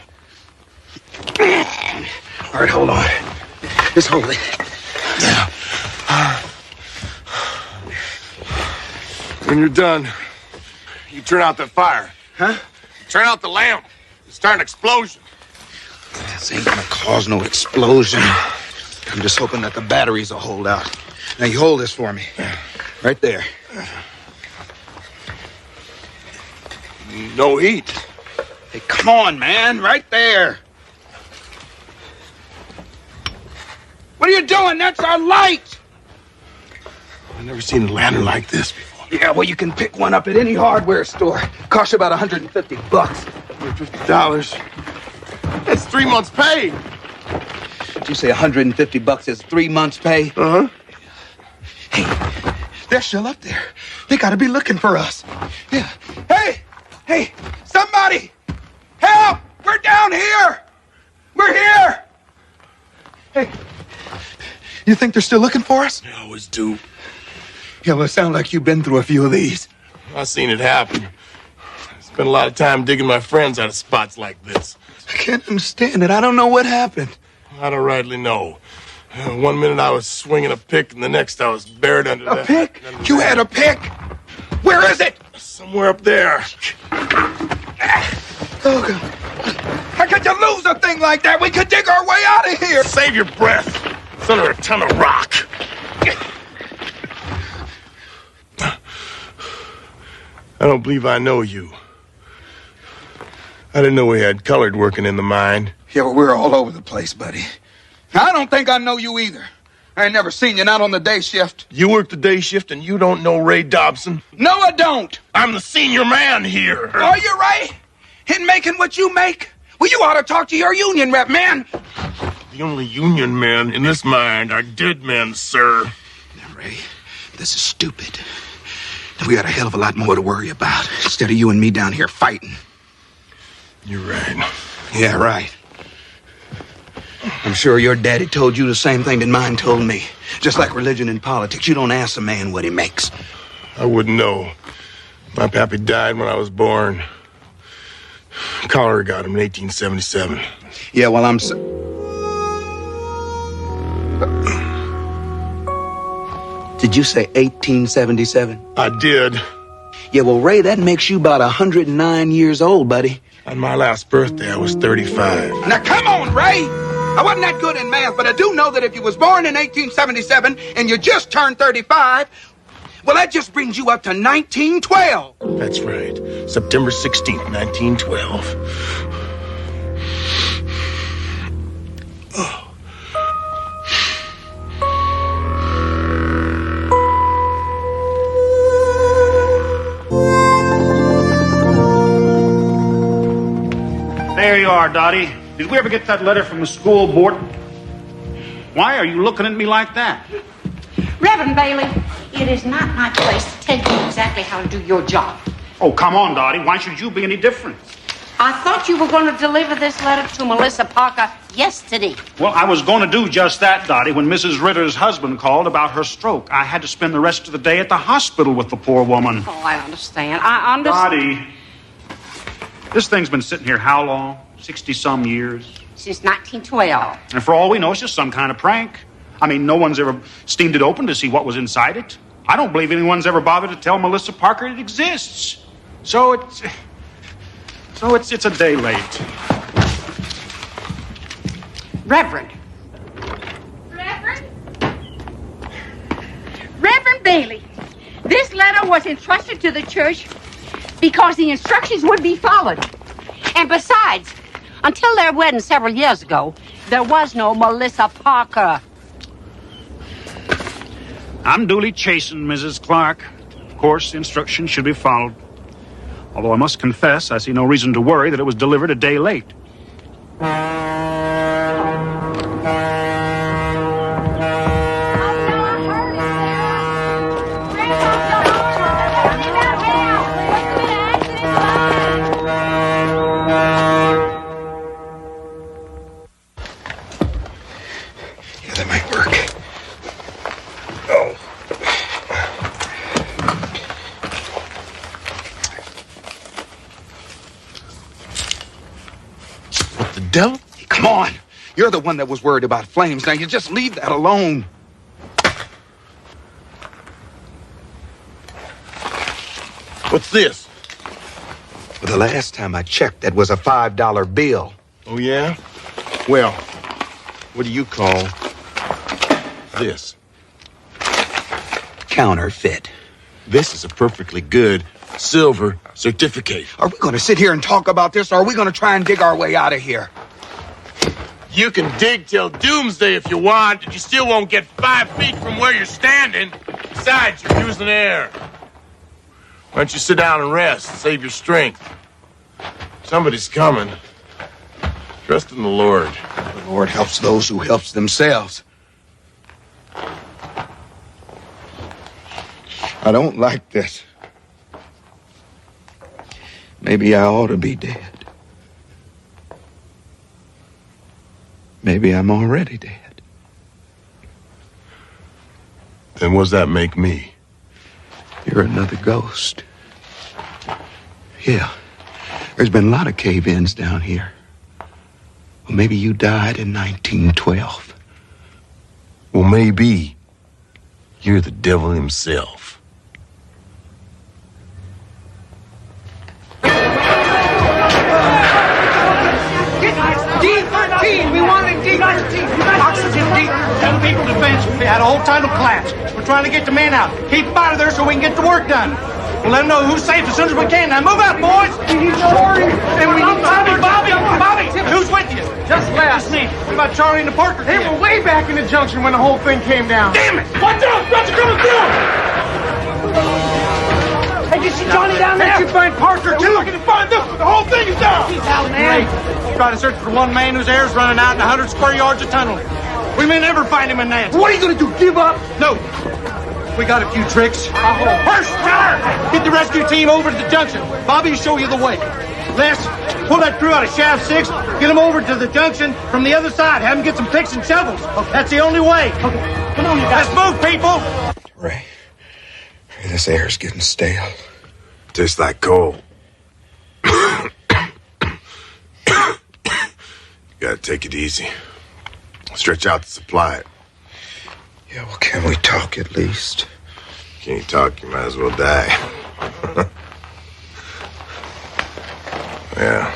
All right, hold on. Just hold it. Yeah. When you're done, you turn out that fire. Huh? Turn out the lamp. Start an explosion. This ain't gonna cause no explosion. I'm just hoping that the batteries will hold out. Now, you hold this for me. Right there. No heat. Hey, come on, man. Right there. What are you doing? That's our light. I've never seen a lantern like this before. Yeah, well, you can pick one up at any hardware store. Costs you about $150. $50. That's 3 months' pay. Did you say $150 is 3 months' pay? Uh-huh. Hey, they're still up there. They gotta be looking for us. Yeah. Hey, somebody! Help! We're down here! We're here! Hey, you think they're still looking for us? They always do. Yeah, well, it sounds like you've been through a few of these. I've seen it happen. I spent a lot of time digging my friends out of spots like this. I can't understand it. I don't know what happened. I don't rightly know. 1 minute I was swinging a pick, and the next I was buried under A pick? You had a pick? Where is it? Somewhere up there. Oh, God. How could you lose a thing like that? We could dig our way out of here. Save your breath. It's under a ton of rock. I don't believe I know you. I didn't know we had colored working in the mine. Yeah, well, we're all over the place, buddy. I don't think I know you either. I ain't never seen you, not on the day shift. You work the day shift and you don't know Ray Dobson? No, I don't. I'm the senior man here. Are you right? In making what you make? Well, you ought to talk to your union rep, man. The only union men in this mine are dead men, sir. Now, Ray, this is stupid. We got a hell of a lot more to worry about instead of you and me down here fighting. You're right. Yeah, right. I'm sure your daddy told you the same thing that mine told me. Just like religion and politics, you don't ask a man what he makes. I wouldn't know. My pappy died when I was born. Cholera got him in 1877. Yeah, well, Did you say 1877? I did. Yeah, well, Ray, that makes you about 109 years old, buddy. On my last birthday, I was 35. Now, come on, Ray! I wasn't that good in math, but I do know that if you was born in 1877 and you just turned 35, well, that just brings you up to 1912. That's right. September 16th, 1912. Oh. There you are, Dottie. Did we ever get that letter from the school board? Why are you looking at me like that? Reverend Bailey, it is not my place to tell you exactly how to do your job. Oh, come on, Dottie. Why should you be any different? I thought you were going to deliver this letter to Melissa Parker yesterday. Well, I was going to do just that, Dottie, when Mrs. Ritter's husband called about her stroke. I had to spend the rest of the day at the hospital with the poor woman. Oh, I understand. I understand. Dottie, this thing's been sitting here how long? 60-some years? Since 1912. And for all we know, it's just some kind of prank. I mean, no one's ever steamed it open to see what was inside it. I don't believe anyone's ever bothered to tell Melissa Parker it exists. So it's a day late. Reverend Bailey, this letter was entrusted to the church because the instructions would be followed. And besides, until their wedding several years ago, there was no Melissa Parker. I'm duly chastened, Mrs. Clark. Of course, the instructions should be followed. Although I must confess, I see no reason to worry that it was delivered a day late. Yeah, that might work. Oh. What the devil? Come on. You're the one that was worried about flames. Now you just leave that alone. What's this? Well, the last time I checked, that was a $5 bill. Oh, yeah? Well, what do you call this? Counterfeit. This is a perfectly good silver certificate. Are we going to sit here and talk about this, or are we going to try and dig our way out of here? You can dig till doomsday if you want, and you still won't get 5 feet from where you're standing. Besides, you're using air. Why don't you sit down and rest, save your strength? Somebody's coming. Trust in the Lord. The Lord helps those who helps themselves. I don't like this. Maybe I ought to be dead. Maybe I'm already dead. Then what does that make me? You're another ghost. Yeah. There's been a lot of cave-ins down here. Well, maybe you died in 1912. Well, maybe you're the devil himself. D13! We wanted D13! Oxygen D13! 10 people defense. We had a whole title collapse. We're trying to get the men out. Keep them out of there so we can get the work done. We'll let them know who's safe as soon as we can. Now move out, boys! We need Charlie! And we need Bobby! Bobby! Who's with you? Just last. Just me. What about Charlie and the Parker? They were way back in the junction when the whole thing came down. Damn it! Watch out! Roger coming through! Hey, you see Johnny down there? Can't you find Parker, too? We're looking to find them. The whole thing is down. He's out, man. Try to search for one man whose air's running out in 100 square yards of tunnel. We may never find him in that. What are you going to do, give up? No. We got a few tricks. First, Tyler, get the rescue team over to the junction. Bobby will show you the way. Les, pull that crew out of shaft 6. Get them over to the junction from the other side. Have them get some picks and shovels. Okay. That's the only way. Okay. Come on, you guys. Let's move, people. Ray, this air's getting stale. Tastes like coal. You gotta take it easy. Stretch out the supply. Yeah, well, can we talk at least? Can't talk, you might as well die. Yeah.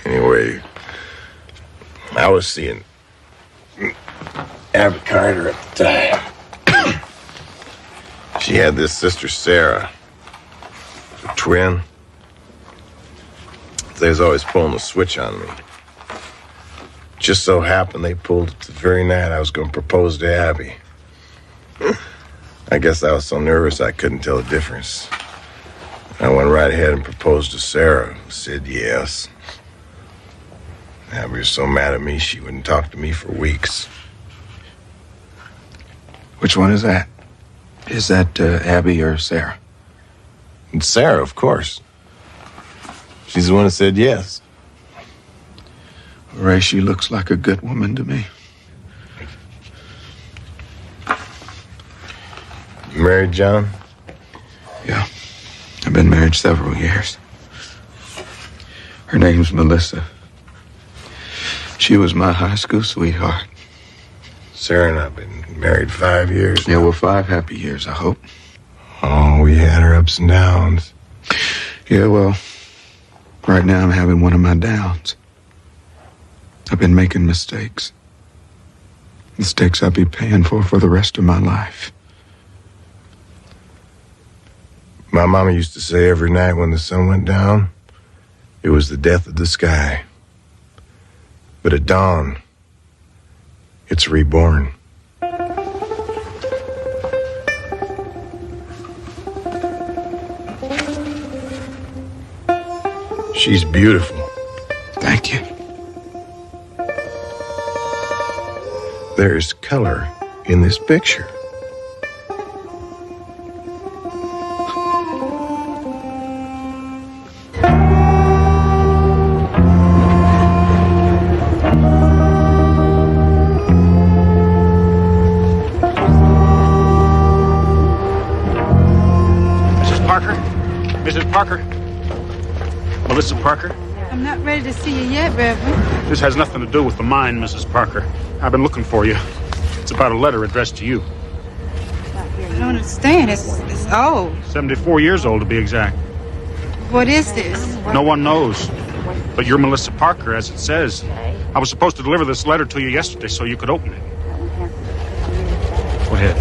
Anyway, I was seeing Abby Carter at the time. She had this sister, Sarah. A twin. They was always pulling the switch on me. Just so happened they pulled it the very night I was going to propose to Abby. I guess I was so nervous I couldn't tell the difference. I went right ahead and proposed to Sarah, who said yes. Abby was so mad at me she wouldn't talk to me for weeks. Which one is that? Is that Abby or Sarah? It's Sarah, of course. She's the one that said yes. Ray, she looks like a good woman to me. You married, John? Yeah. I've been married several years. Her name's Melissa. She was my high school sweetheart. Sarah and I've been married 5 years. Yeah, well, 5 happy years, I hope. Oh, we had our ups and downs. Yeah, well, right now I'm having one of my downs. I've been making mistakes. Mistakes I'll be paying for the rest of my life. My mama used to say every night when the sun went down, it was the death of the sky. But at dawn, it's reborn. She's beautiful. Thank you. There's color in this picture. Mrs. Parker? Melissa Parker? I'm not ready to see you yet, Reverend. This has nothing to do with the mine, Mrs. Parker. I've been looking for you. It's about a letter addressed to you. I don't understand. It's old. 74 years old, to be exact. What is this? No one knows. But you're Melissa Parker, as it says. I was supposed to deliver this letter to you yesterday so you could open it. Go ahead.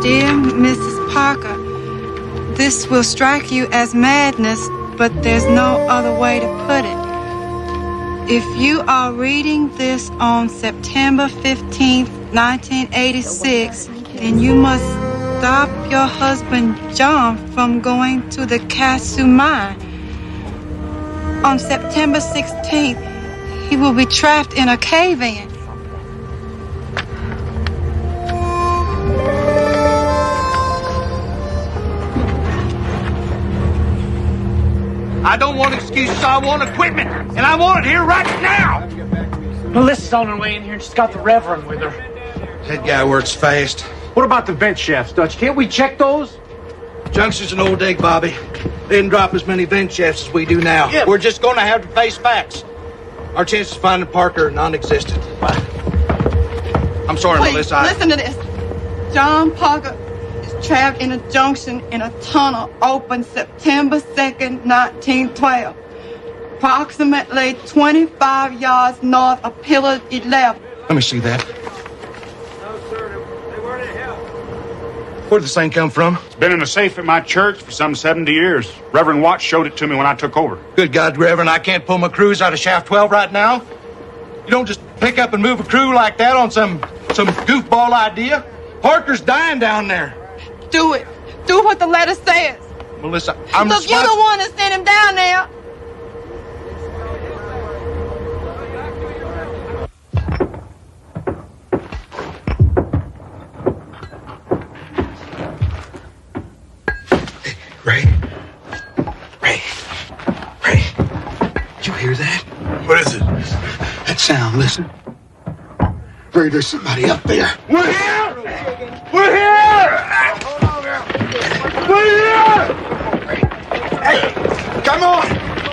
Dear Mrs. Parker, this will strike you as madness, but there's no other way to put it. If you are reading this on September 15th, 1986, then you must stop your husband John from going to the Casu mine. On September 16th, he will be trapped in a cave-in. I don't want excuses. I want equipment, and I want it here right now. Melissa's on her way in here and she's got the Reverend with her. That guy works fast. What about the vent shafts, Dutch? Can't we check those? Junction's an old dig, Bobby. They didn't drop as many vent shafts as we do now. Yeah. We're just going to have to face facts. Our chances of finding Parker are non-existent. I'm sorry, Please, Melissa. listen to this. John Parker is trapped in a junction in a tunnel opened September 2nd, 1912. Approximately 25 yards north of Pillar 11. Let me see that. Where did this thing come from? It's been in a safe at my church for some 70 years. Reverend Watts showed it to me when I took over. Good God, Reverend, I can't pull my crews out of Shaft 12 right now. You don't just pick up and move a crew like that on some goofball idea. Parker's dying down there. Do it. Do what the letter says. Melissa, I'm Look, you're the one that sent him down there. Ray. Did you hear that? What is it? That sound, listen. Ray, there's somebody up there. We're here! We're here! We're here! Hey, come on!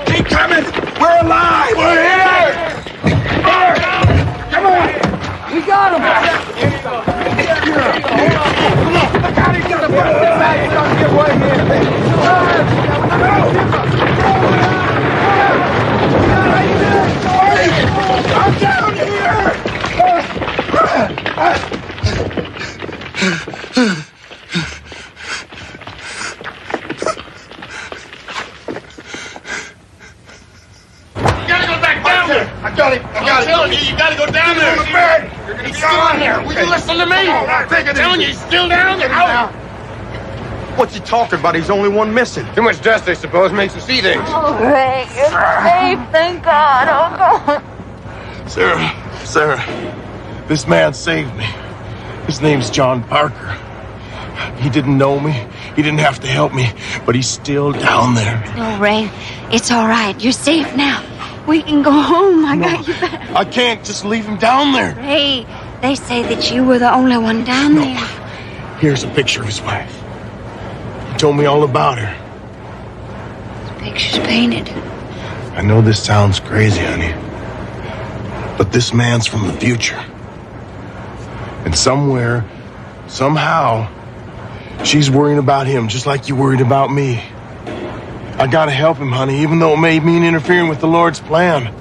Keep coming! We're alive! We're here! Come on! We got him! Come on! Look out! He's got a fucking bag! He's gonna get away here! I'm down here! I got him. I'm telling you, you gotta go down there. You're gonna be on there. Will you listen to me? I'm telling you, he's still down there. What's he talking about? He's the only one missing. Too much dust, I suppose, makes you see things. Oh, Ray, you're safe. Thank God. Oh, God. Sarah, this man saved me. His name's John Parker. He didn't know me. He didn't have to help me, but he's still down there. No, Ray, it's all right. You're safe now. We can go home. I got you back. I can't just leave him down there. Ray, they say that you were the only one down there. Here's a picture of his wife. He told me all about her. The picture's painted. I know this sounds crazy, honey, but this man's from the future. And somewhere, somehow, she's worrying about him just like you worried about me. I gotta help him, honey, even though it may mean interfering with the Lord's plan.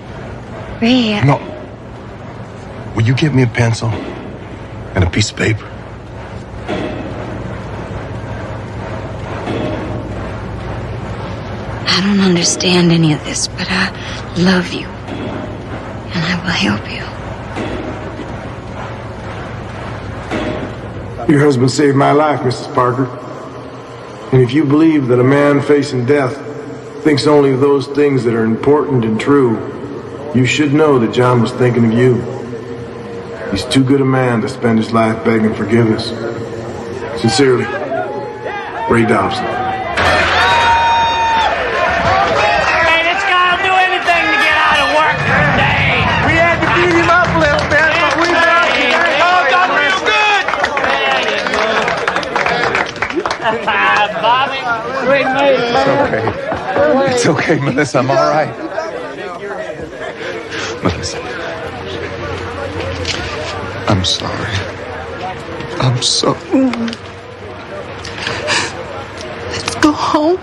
Ray, No. Will you give me a pencil and a piece of paper? I don't understand any of this, but I love you. And will help you. Your husband saved my life, Mrs. Parker. And if you believe that a man facing death thinks only of those things that are important and true, you should know that John was thinking of you. He's too good a man to spend his life begging forgiveness. Sincerely, Ray Dobson. Hey, this guy will do anything to get out of work today. We had to beat him up a little bit, but we got it. Oh, done real good. Bobby, great mate. It's okay, Melissa. I'm all right. Melissa. I'm sorry. I'm so... Let's go home.